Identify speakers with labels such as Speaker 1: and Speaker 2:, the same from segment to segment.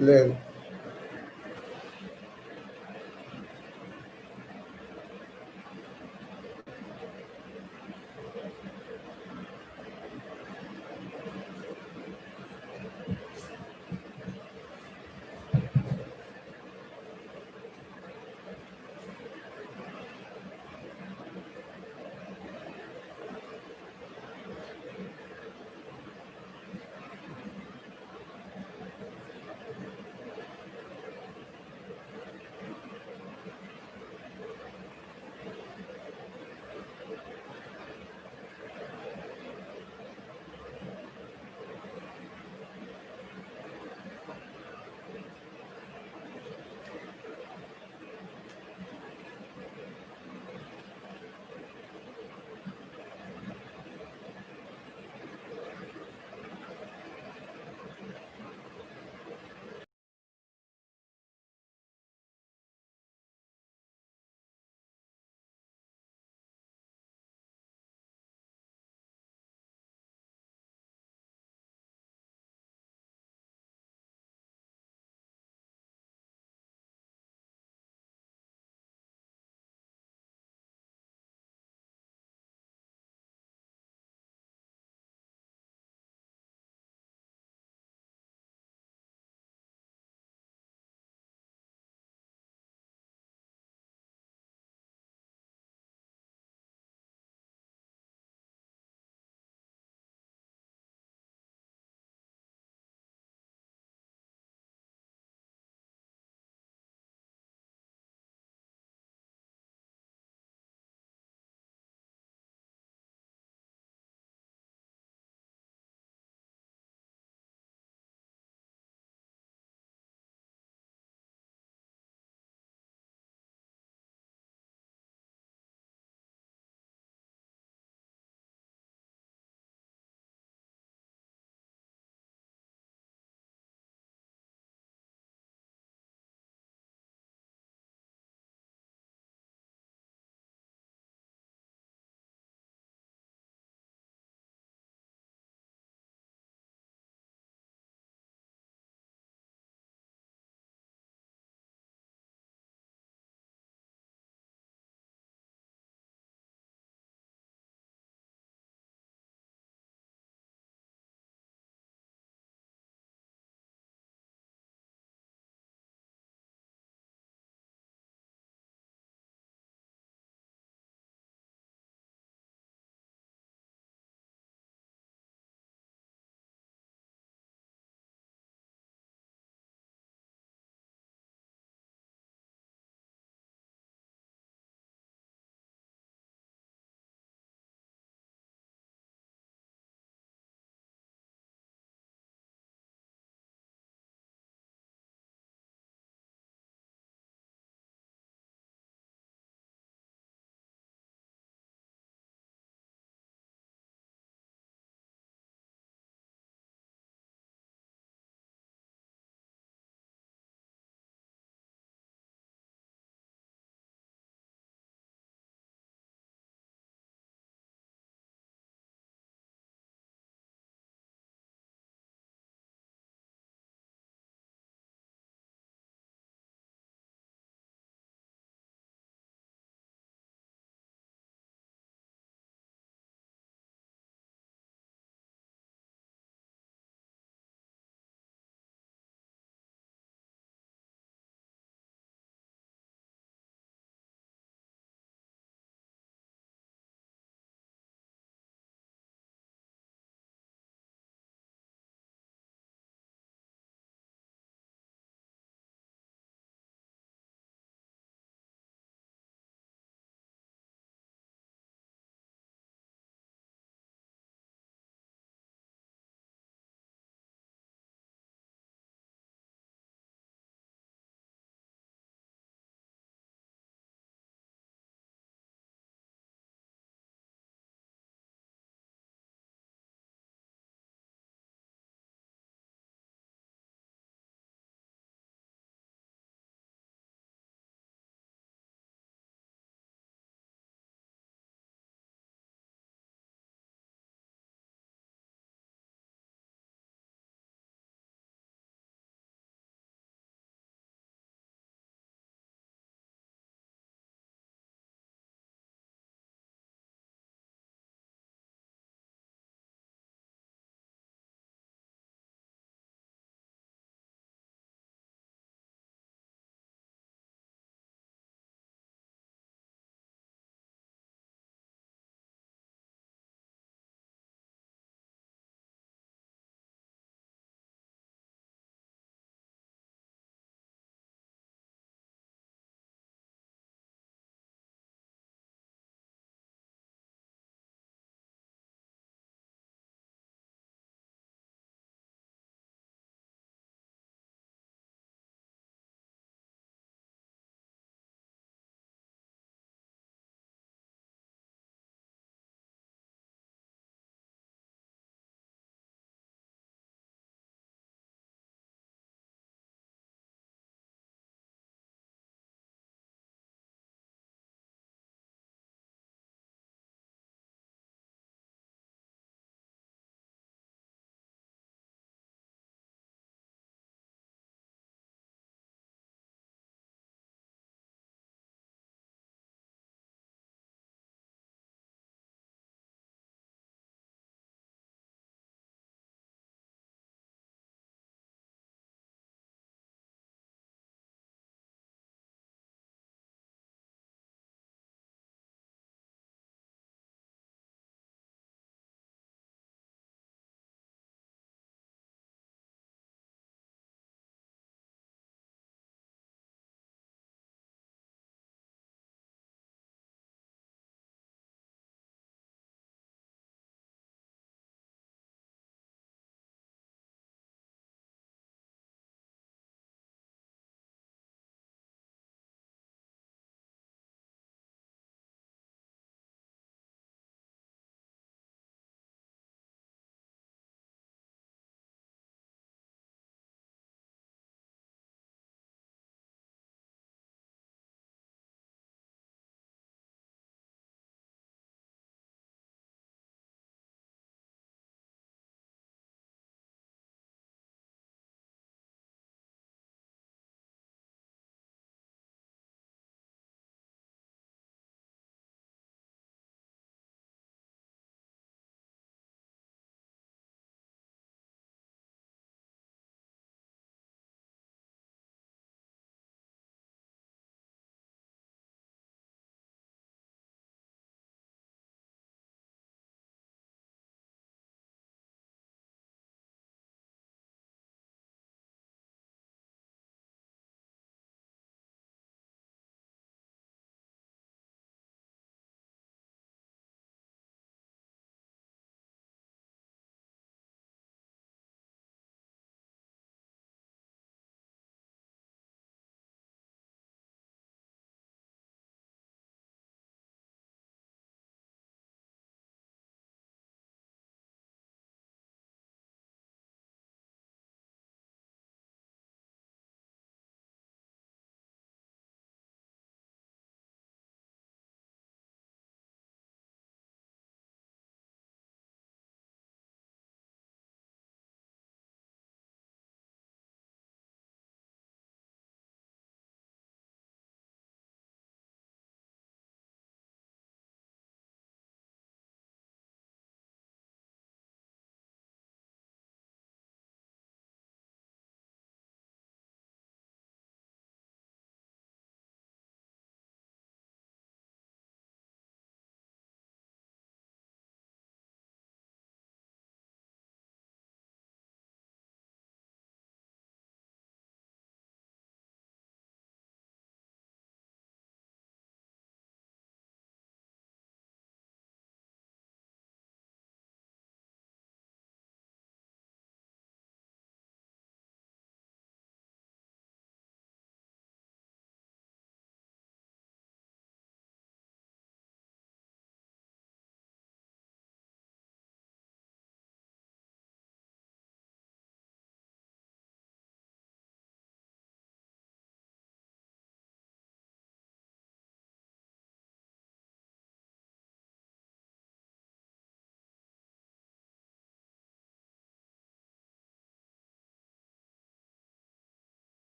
Speaker 1: లేదు.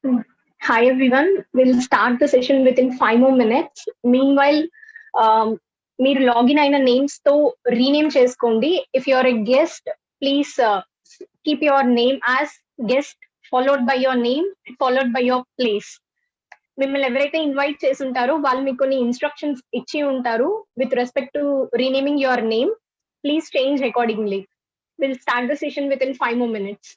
Speaker 1: Mm. Hi everyone. We'll start the session within 5 more minutes. Meanwhile, um, మీరు login అయిన names తో rename చేసుకోండి. If you're a guest, please keep your name as guest followed by your name followed by your place. మిమ్మల్ని ఎవరైతే invite చేసి ఉంటారో వాళ్ళు మీకు కొన్ని ఇన్స్ట్రక్షన్స్ ఇచ్చి ఉంటారు with respect to renaming your name. Please change accordingly. Will start the session with in 5 more minutes.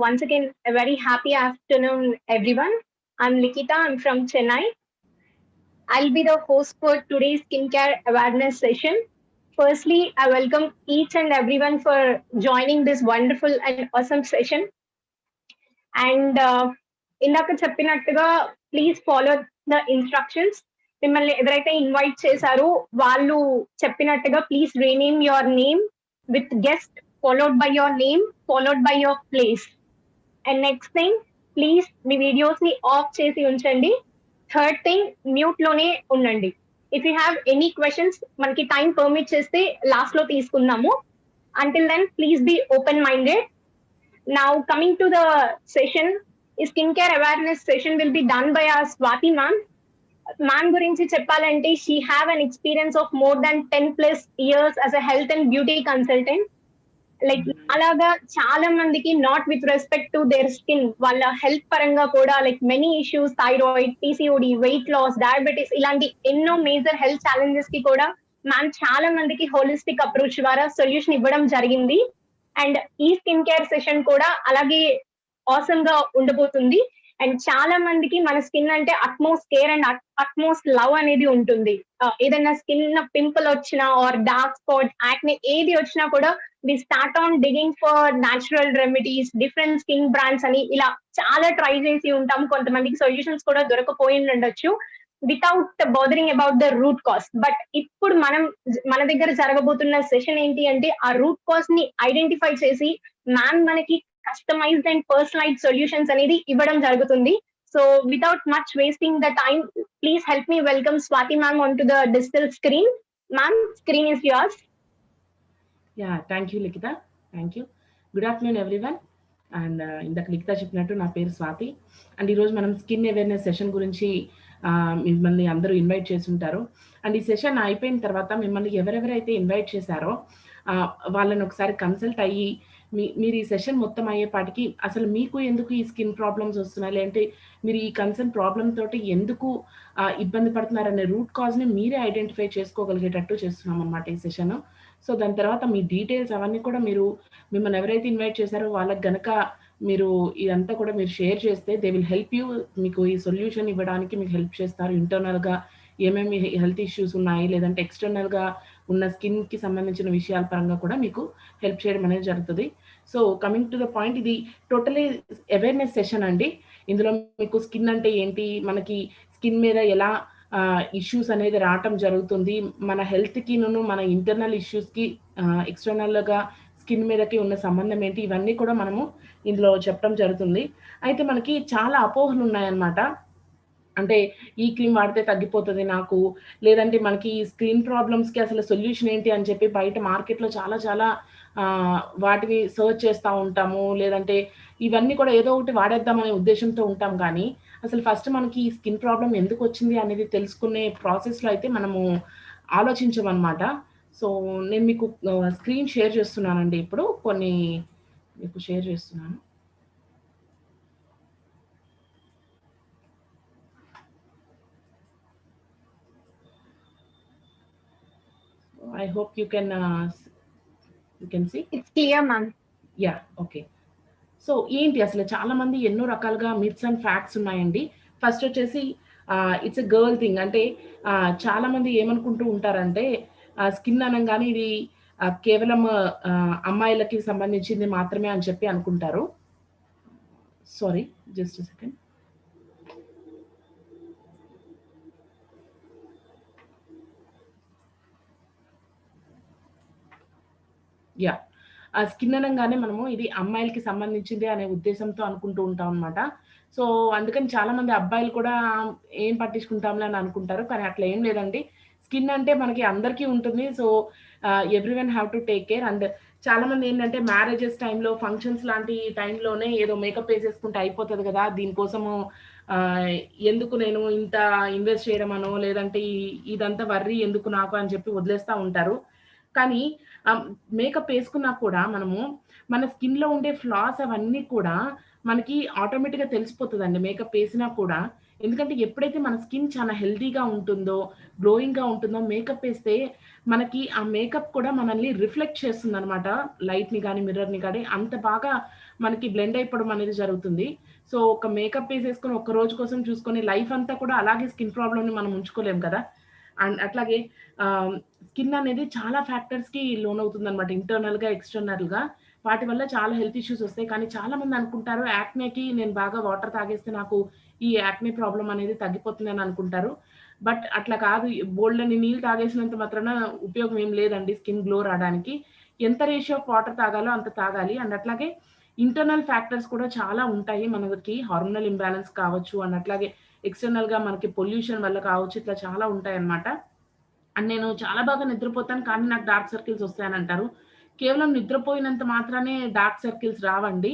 Speaker 1: Once again, a very happy afternoon, everyone. I'm Likita. I'm from Chennai. I'll be the host for today's skincare awareness session. Firstly, I welcome each and everyone for joining this wonderful and awesome session. And ఇందాక చెప్పినట్టుగా please follow the instructions. మిమ్మల్ని ఎవరైతే invite చేశారో వాళ్ళు చెప్పినట్టుగా please rename your name with guest followed by your name followed by your place. And next thing, please మీ videos ని off చేసి ఉంచండి. థర్డ్ థింగ్, మ్యూట్ లోనే ఉండండి. If you have any questions మనకి టైం పర్మిట్ చేస్తే లాస్ట్ లో తీసుకుందాము. Until then please be open minded. Now coming to the session, skincare awareness session will be done by our Swati ma'am. Ma'am గురించి చెప్పాలంటే she have an experience of more than 10+ years as a health and beauty consultant. Like అలాగా చాలా మందికి not with respect to their skin, వాళ్ళ health పరంగా కూడా like many issues, thyroid, PCOD, weight loss, diabetes ఇలాంటి ఎన్నో మేజర్ హెల్త్ ఛాలెంజెస్ కి కూడా మ్యామ్ చాలా మందికి హోలిస్టిక్ అప్రోచ్ ద్వారా సొల్యూషన్ ఇవ్వడం జరిగింది. అండ్ ఈ స్కిన్ కేర్ సెషన్ కూడా అలాగే ఆసమ్ గా ఉండబోతుంది. అండ్ చాలా మందికి మన స్కిన్ అంటే utmost care and utmost love అనేది ఉంటుంది. ఏదైనా స్కిన్ పింపుల్ వచ్చినా ఆర్ డార్క్ స్పాట్, యాక్నే ఏది వచ్చినా కూడా we start on digging for natural remedies, different skin brands అని ఇలా చాలా ట్రై చేసి ఉంటాం. కొంతమందికి సొల్యూషన్స్ కూడా దొరకపోయి ఉండొచ్చు without bothering about the root cause. But ఇప్పుడు మన దగ్గర జరగబోతున్న సెషన్ ఏంటి అంటే ఆ రూట్ కాస్ ని ఐడెంటిఫై చేసి మ్యామ్ మనకి కస్టమైజ్డ్ అండ్ పర్సనలైజ్డ్ సొల్యూషన్స్ అనేది ఇవ్వడం జరుగుతుంది. So without much wasting the time, please help me welcome Swathi ma'am on to the digital screen. Ma'am, screen is yours.
Speaker 2: Thank you Likhitha, thank you. Good afternoon everyone. And ఇందాక లిఖిత చెప్పినట్టు నా పేరు Swathi. And ఈరోజు మనం skin awareness session గురించి మిమ్మల్ని అందరూ invite చేసి ఉంటారు. అండ్ ఈ సెషన్ అయిపోయిన తర్వాత మిమ్మల్ని ఎవరెవరైతే ఇన్వైట్ చేశారో వాళ్ళని ఒకసారి కన్సల్ట్ అయ్యి మీరు ఈ సెషన్ మొత్తం అయ్యేపాటికి అసలు మీకు ఎందుకు ఈ స్కిన్ ప్రాబ్లమ్స్ వస్తున్నాయి, లేదంటే మీరు ఈ కన్సర్న్ ప్రాబ్లమ్ తోటి ఎందుకు ఇబ్బంది పడుతున్నారనే రూట్ కాజ్ని మీరే ఐడెంటిఫై చేసుకోగలిగేటట్టు చేస్తున్నాం అన్నమాట ఈ సెషన్. సో దాని తర్వాత మీ డీటెయిల్స్ అవన్నీ కూడా మిమ్మల్ని ఎవరైతే ఇన్వైట్ చేశారో వాళ్ళకి గనక మీరు ఇదంతా కూడా మీరు షేర్ చేస్తే దే విల్ హెల్ప్ యూ. మీకు ఈ సొల్యూషన్ ఇవ్వడానికి మీకు హెల్ప్ చేస్తారు. ఇంటర్నల్గా ఏమేమి హెల్త్ ఇష్యూస్ ఉన్నాయి, లేదంటే ఎక్స్టర్నల్గా ఉన్న స్కిన్కి సంబంధించిన విషయాల పరంగా కూడా మీకు హెల్ప్ చేయడం అనేది జరుగుతుంది. So coming to the point, ఇది టోటలీ అవేర్నెస్ సెషన్ అండి. ఇందులో మీకు స్కిన్ అంటే ఏంటి, మనకి స్కిన్ మీద ఎలా ఇష్యూస్ అనేది రావటం జరుగుతుంది, మన హెల్త్కి మన ఇంటర్నల్ ఇష్యూస్కి ఎక్స్టర్నల్గా స్కిన్ మీదకి ఉన్న సంబంధం ఏంటి, ఇవన్నీ కూడా మనము ఇందులో చెప్పడం జరుగుతుంది. అయితే మనకి చాలా అపోహలు ఉన్నాయన్నమాట. అంటే ఈ క్రీమ్ వాడితే తగ్గిపోతుంది నాకు, లేదంటే మనకి స్కిన్ ప్రాబ్లమ్స్కి అసలు సొల్యూషన్ ఏంటి అని చెప్పి బయట మార్కెట్లో చాలా చాలా వాటిని సర్చ్ చేస్తూ ఉంటాము. లేదంటే ఇవన్నీ కూడా ఏదో ఒకటి వాడేద్దామనే ఉద్దేశంతో ఉంటాం. కానీ అసలు ఫస్ట్ మనకి ఈ స్కిన్ ప్రాబ్లం ఎందుకు వచ్చింది అనేది తెలుసుకునే ప్రాసెస్లో అయితే మనము ఆలోచించమన్నమాట. సో నేను మీకు స్క్రీన్ షేర్ చేస్తున్నానండి. ఇప్పుడు కొన్ని మీకు షేర్ చేస్తున్నాను. I hope you can see.
Speaker 1: It's clear, ma'am.
Speaker 2: Yeah, okay. So ఏంటి అసలు చాలా మంది ఎన్నో రకాలుగా మిత్స్ అండ్ ఫ్యాక్ట్స్ ఉన్నాయండి. ఫస్ట్ వచ్చేసి ఇట్స్ ఎ గర్ల్ థింగ్. అంటే చాలా మంది ఏమనుకుంటూ ఉంటారంటే స్కిన్ అనగానే ఇది కేవలం అమ్మాయిలకి సంబంధించింది మాత్రమే అని చెప్పి అనుకుంటారు. Sorry, just second. యా, ఆ స్కిన్ అనగానే మనము ఇది అమ్మాయిలకి సంబంధించింది అనే ఉద్దేశంతో అనుకుంటూ ఉంటాం అనమాట. సో అందుకని చాలా మంది అబ్బాయిలు కూడా ఏం పట్టించుకుంటాంలే అని అనుకుంటారు. కానీ అట్లా ఏం లేదండి. స్కిన్ అంటే మనకి అందరికీ ఉంటుంది. So everyone have to take care. And చాలా మంది ఏంటంటే మ్యారేజెస్ టైంలో, ఫంక్షన్స్ లాంటి టైంలోనే ఏదో మేకప్ వేసేసుకుంటే అయిపోతుంది కదా, దీనికోసము ఎందుకు నేను ఇంత ఇన్వెస్ట్ చేయడం అనో, లేదంటే ఇదంతా వర్రీ ఎందుకు నాకు అని చెప్పి వదిలేస్తూ ఉంటారు. కానీ మేకప్ వేసుకున్నా కూడా మనము మన స్కిన్లో ఉండే ఫ్లాస్ అవన్నీ కూడా మనకి ఆటోమేటిక్గా తెలిసిపోతుందండి మేకప్ వేసినా కూడా. ఎందుకంటే ఎప్పుడైతే మన స్కిన్ చాలా హెల్తీగా ఉంటుందో, గ్లోయింగ్గా ఉంటుందో, మేకప్ వేస్తే మనకి ఆ మేకప్ కూడా మనల్ని రిఫ్లెక్ట్ చేస్తుంది అనమాట. లైట్ని కానీ మిర్రర్ని కానీ అంత బాగా మనకి బ్లెండ్ అయిపోవడం అనేది జరుగుతుంది. సో ఒక మేకప్ వేసేసుకొని ఒక్క రోజు కోసం చూసుకొని లైఫ్ అంతా కూడా అలాగే స్కిన్ ప్రాబ్లమ్ని మనం ఉంచుకోలేం కదా. అండ్ అట్లాగే స్కిన్ అనేది చాలా ఫ్యాక్టర్స్కి లోన్ అవుతుంది అనమాట, ఇంటర్నల్గా ఎక్స్టర్నల్గా. వాటి వల్ల చాలా హెల్త్ ఇష్యూస్ వస్తాయి. కానీ చాలా మంది అనుకుంటారు యాక్నేకి నేను బాగా వాటర్ తాగేస్తే నాకు ఈ యాక్నే ప్రాబ్లం అనేది తగ్గిపోతుంది అని అనుకుంటారు. బట్ అట్లా కాదు. బోల్డని నీళ్ళు తాగేసినంత మాత్రాన ఉపయోగం ఏం లేదండి స్కిన్ గ్లో రావడానికి. ఎంత రేషియో ఆఫ్ వాటర్ తాగాలో అంత తాగాలి. అండ్ అట్లాగే ఇంటర్నల్ ఫ్యాక్టర్స్ కూడా చాలా ఉంటాయి మనకి. హార్మోనల్ ఇంబ్యాలెన్స్ కావచ్చు, అండ్ అట్లాగే ఎక్స్టర్నల్గా మనకి పొల్యూషన్ వల్ల కావచ్చు, ఇట్లా చాలా ఉంటాయి అన్నమాట. అండ్ నేను చాలా బాగా నిద్రపోతాను కానీ నాకు డార్క్ సర్కిల్స్ వస్తాయని అంటారు. కేవలం నిద్రపోయినంత మాత్రానే డార్క్ సర్కిల్స్ రావండి.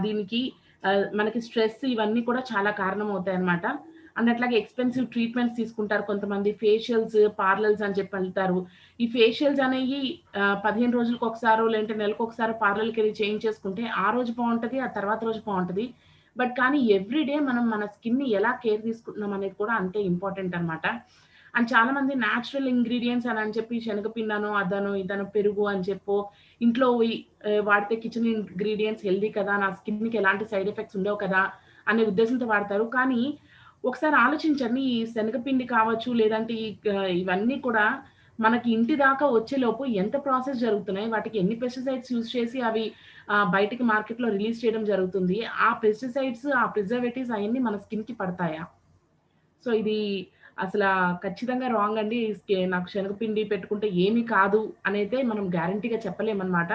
Speaker 2: దీనికి మనకి స్ట్రెస్ ఇవన్నీ కూడా చాలా కారణం అవుతాయి అన్నమాట. అండ్ అట్లాగే ఎక్స్‌పెన్సివ్ ట్రీట్మెంట్స్ తీసుకుంటారు కొంతమంది. ఫేషియల్స్, పార్లర్స్ అని చెప్పి వెళ్తారు. ఈ ఫేషియల్స్ అనేయి 15 రోజులకు ఒకసారో లేదంటే నెలకొకసారో పార్లర్‌కెళ్ళి చేయించేసుకుంటే ఆ రోజు బావుంటది. ఆ తర్వాత రోజు బావుంటది. బట్ కానీ ఎవ్రీ డే మనం మన స్కిన్‌ని ఎలా కేర్ తీసుకుంటున్నాం అనేది కూడా అంతే ఇంపార్టెంట్ అనమాట. అండ్ చాలామంది నేచురల్ ఇంగ్రీడియెంట్స్ అని చెప్పి శనగపిండనో, అదనో, ఇదనో, పెరుగు అని చెప్పో ఇంట్లో వాడితే కిచెన్ ఇంగ్రీడియెంట్స్ హెల్తీ కదా! నా స్కిన్‌కి ఎలాంటి సైడ్ ఎఫెక్ట్స్ ఉండవు కదా! అనే ఉద్దేశంతో వాడతారు. కానీ ఒకసారి ఆలోచించండి. ఈ శనగపిండి కావచ్చు, లేదంటే ఇవన్నీ కూడా మనకి ఇంటి దాకా వచ్చేలోపు ఎంత ప్రాసెస్ జరుగుతున్నాయి. వాటికి ఎన్ని పెస్టిసైడ్స్ యూజ్ చేసి అవి బయటికి మార్కెట్‌లో రిలీజ్ చేయడం జరుగుతుంది. ఆ పెస్టిసైడ్స్, ఆ ప్రిజర్వేటివ్స్ అయన్నీ మన స్కిన్‌కి పడతాయా? సో, ఇది అసలా ఖచ్చితంగా రాంగ్ అండి. నాకు శనగపిండి పెట్టుకుంటే ఏమి కాదు అనైతే మనం గ్యారంటీగా చెప్పలేమనమాట.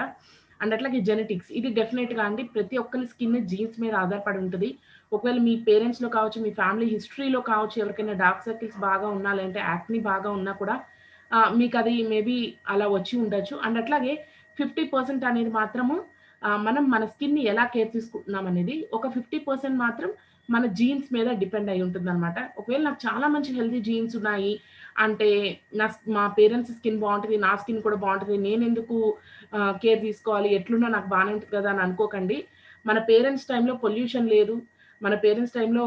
Speaker 2: అండ్ అట్లాగే జెనెటిక్స్ ఇది డెఫినెట్‌గా అండి ప్రతి ఒక్కరి స్కిన్ జీన్స్ మీద ఆధారపడి ఉంటది. ఒకవేళ మీ పేరెంట్స్‌లో కావచ్చు, మీ ఫ్యామిలీ హిస్టరీలో కావచ్చు, ఎవరికైనా డార్క్ సర్కిల్స్ బాగా ఉన్నా, లేదంటే యాక్ని బాగా ఉన్నా కూడా మీకది మేబీ అలా వచ్చి ఉండొచ్చు. అండ్ అట్లాగే 50% అనేది మాత్రము మనం మన స్కిన్‌ని ఎలా కేర్ తీసుకుంటున్నామనేది. ఒక 50% మాత్రం మన జీన్స్ మీద డిపెండ్ అయ్యి ఉంటుందనమాట. ఒకవేళ నాకు చాలా మంచి హెల్తీ జీన్స్ ఉన్నాయి. అంటే మా పేరెంట్స్ స్కిన్ బావుంటది. నా స్కిన్ కూడా బావుంటది. నేనెందుకు కేర్ తీసుకోవాలి? ఎట్లున్నా నాకు బానే ఉంటది కదా! అని అనుకోకండి. మన పేరెంట్స్ టైమ్‌లో పొల్యూషన్ లేదు. మన పేరెంట్స్ టైమ్‌లో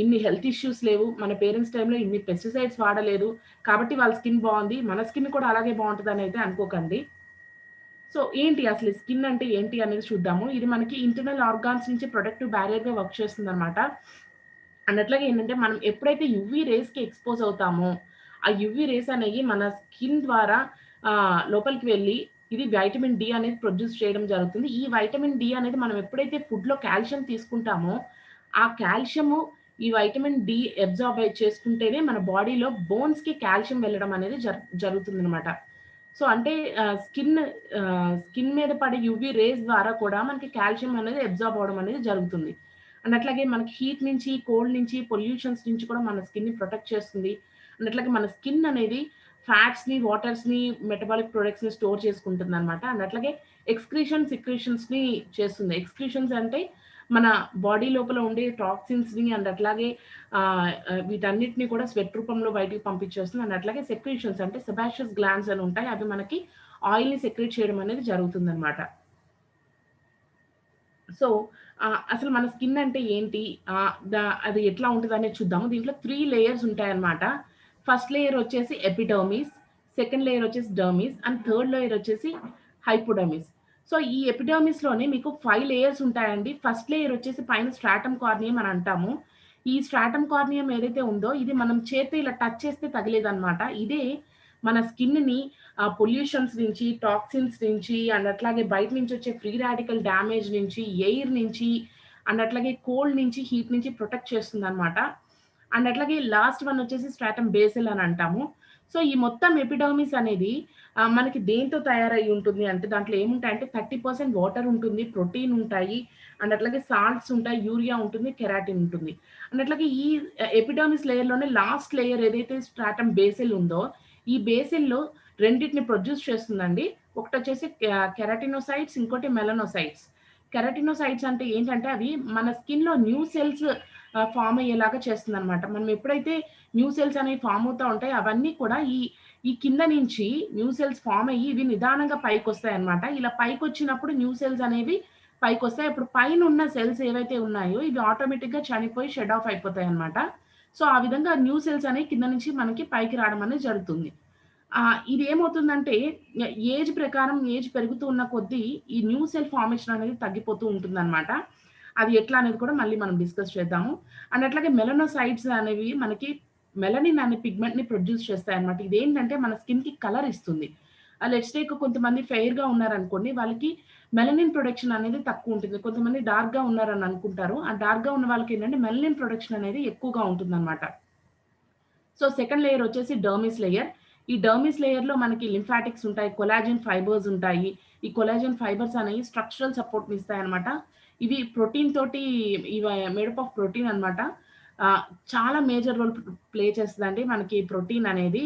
Speaker 2: ఇన్ని హెల్త్ ఇష్యూస్ లేవు. మన పేరెంట్స్ టైమ్‌లో ఇన్ని పెస్టిసైడ్స్ వాడలేదు. కాబట్టి వాళ్ళ స్కిన్ బావుంది. మన స్కిన్ కూడా అలాగే బావుంటదనైతే అనుకోకండి. సో, ఏంటి అసలు స్కిన్ అంటే ఏంటి అనేది చూద్దాము. ఇది మనకి ఇంటర్నల్ ఆర్గాన్స్ నుంచి ప్రొటెక్టివ్ బారియర్‌గా వర్క్ చేస్తుందనమాట. అండ్ అట్లాగే ఏంటంటే మనం ఎప్పుడైతే యూవీ రేస్‌కి ఎక్స్‌పోజ్ అవుతామో, ఆ యూవీ రేస్ అనేయి మన స్కిన్ ద్వారా లోపలికి వెళ్లి ఇది వైటమిన్ డి అనేది ప్రొడ్యూస్ చేయడం జరుగుతుంది. ఈ వైటమిన్ డి అనేది మనం ఎప్పుడైతే ఫుడ్‌లో కాల్షియం తీసుకుంటామో, ఆ కాల్షియము ఈ వైటమిన్ డి అబ్సార్బ్ చేసుకుంటేనే మన బాడీలో బోన్స్‌కి కాల్షియం వెళ్ళడం అనేది జరుగుతుందనమాట. సో, అంటే స్కిన్ మీద పడే యూవీ రేస్ ద్వారా కూడా మనకి కాల్షియం అనేది అబ్సార్బ్ అవ్వడం అనేది జరుగుతుంది. అండ్ అట్లాగే మనకి హీట్ నుంచి, కోల్డ్ నుంచి, పొల్యూషన్స్ నుంచి కూడా మన స్కిన్‌ని ప్రొటెక్ట్ చేస్తుంది. అండ్ అట్లాగే మన స్కిన్ అనేది ఫ్యాట్స్‌ని, వాటర్స్‌ని, మెటబాలిక్ ప్రొడక్ట్స్‌ని స్టోర్ చేసుకుంటుందనమాట. అండ్ అట్లాగే సెక్రీషన్స్‌ని చేస్తుంది. ఎక్స్‌క్రీషన్స్ అంటే మన బాడీ లోపల ఉండే టాక్సిన్స్‌ని అండ్ అట్లాగే వీటన్నిటిని కూడా స్వెట్ రూపంలో బయటికి పంపించేస్తుంది. అండ్ అట్లాగే సెక్రీషన్స్ అంటే సెబాషియస్ గ్లాండ్స్ అని ఉంటాయి. అవి మనకి ఆయిల్‌ని సెక్రీట్ చేయడం అనేది జరుగుతుందనమాట. సో, అసలు మన స్కిన్ అంటే ఏంటి? ఆహ్, ద అది ఎట్లా ఉంటదనేది చూద్దాము. దీంట్లో 3 లేయర్స్ ఉంటాయన్నమాట. ఫస్ట్ లేయర్ వచ్చేసి ఎపిడర్మిస్, సెకండ్ లేయర్ వచ్చేసి డర్మిస్ అండ్ థర్డ్ లేయర్ వచ్చేసి హైపోడర్మిస్. సో, ఈ ఎపిడర్మిస్‌లోనే మీకు 5 లేయర్స్ ఉంటాయండి. ఫస్ట్ లేయర్ వచ్చేసి పైన స్ట్రాటమ్ కార్నియం అని అంటాము. ఈ స్ట్రాటమ్ కార్నియం ఏదైతే ఉందో ఇది మనం చేత్తో ఇలా టచ్ చేస్తే తగిలేదన్నమాట. ఇదే మన స్కిన్‌ని పొల్యూషన్స్ నుంచి, టాక్సిన్స్ నుంచి అండ్ అట్లాగే బయట నుంచి వచ్చే ఫ్రీ రాడికల్ డ్యామేజ్ నుంచి, ఎయిర్ నుంచి అండ్ అట్లాగే కోల్డ్ నుంచి, హీట్ నుంచి ప్రొటెక్ట్ చేస్తుందనమాట. అండ్ అట్లాగే లాస్ట్ వన్ వచ్చేసి స్ట్రాటమ్ బేసిల్ అని అంటాము. సో, ఈ మొత్తం ఎపిడర్మిస్ అనేది మనకి దేనితో తయారయ్యి ఉంటుంది అంటే దాంట్లో ఏముంటాయంటే 30% వాటర్ ఉంటుంది, ప్రోటీన్ ఉంటాయి అండ్ అట్లాగే సాల్ట్స్ ఉంటాయి, యూరియా ఉంటుంది, కెరాటిన్ ఉంటుంది. అండ్ అట్లాగే ఈ ఎపిడర్మిస్ లేయర్‌లోనే లాస్ట్ లేయర్ ఏదైతే స్ట్రాటమ్ బేసిల్ ఉందో, ఈ బేసిల్‌లో రెండిటిని ప్రొడ్యూస్ చేస్తుందండి. ఒకటొచ్చేసి కెరాటినోసైట్స్, ఇంకోటి మెలనోసైట్స్. కెరాటినోసైట్స్ అంటే ఏంటంటే అవి మన స్కిన్‌లో న్యూ సెల్స్ ఫార్మ్ అయ్యేలాగా చేస్తుందనమాట. మనం ఎప్పుడైతే న్యూ సెల్స్ అనేవి ఫార్మ్ అవుతా ఉంటాయో అవన్నీ కూడా ఈ కింద నుంచి న్యూ సెల్స్ ఫార్మ్ అయ్యి ఇవి నిదానంగా పైకొస్తాయన్నమాట. ఇలా పైకొచ్చినప్పుడు న్యూ సెల్స్ అనేవి పైకొస్తాయి. అప్పుడు పైనున్న సెల్స్ ఏవైతే ఉన్నాయో ఇవి ఆటోమేటిక్‌గా చనిపోయి షట్ ఆఫ్ అయిపోతాయన్నమాట. సో, ఆ విధంగా న్యూ సెల్స్ అనేవి కింద నుంచి మనకి పైకి రావడం అనేది జరుగుతుంది. ఇదేమవుతుందంటే ఏజ్ ప్రకారం ఏజ్ పెరుగుతూ ఉన్న కొద్దీ ఈ న్యూ సెల్ ఫార్మేషన్ అనేది తగ్గిపోతూ ఉంటుందనమాట. అది ఎట్లా అనేది కూడా మళ్ళీ మనం డిస్కస్ చేద్దాము. అండ్ అట్లాగే మెలనోసైట్స్ అనేవి మనకి మెలనిన్ అనే పిగ్మెంట్‌ని ప్రొడ్యూస్ చేస్తాయన్నమాట. ఇదేంటంటే మన స్కిన్‌కి కలర్ ఇస్తుంది. లెట్స్ టేక్ కొంతమంది ఫెయిర్‌గా ఉన్నారనుకోండి. వాళ్ళకి మెలనిన్ ప్రొడక్షన్ అనేది తక్కువుంటుంది. కొంతమంది డార్క్‌గా ఉన్నారని అనుకుంటారు. ఆ డార్క్‌గా ఉన్న వాళ్ళకేంటంటే మెలనిన్ ప్రొడక్షన్ అనేది ఎక్కువగా ఉంటుందన్నమాట. సో, సెకండ్ లేయర్ వచ్చేసి డర్మిస్ లేయర్. ఈ డర్మిస్ లేయర్‌లో మనకి లింఫాటిక్స్ ఉంటాయి. కొలాజన్ ఫైబర్స్ ఉంటాయి. ఈ కొలాజన్ ఫైబర్స్ అనేవి స్ట్రక్చరల్ సపోర్ట్‌ని ఇస్తాయన్నమాట. ఇవి ప్రోటీన్ తోటి మేడ్ అప్ ఆఫ్ ప్రోటీన్ అన్నమాట. ఆహ్, చాలా మేజర్ రోల్ ప్లే చేస్తదండి. మనకి ప్రోటీన్ అనేది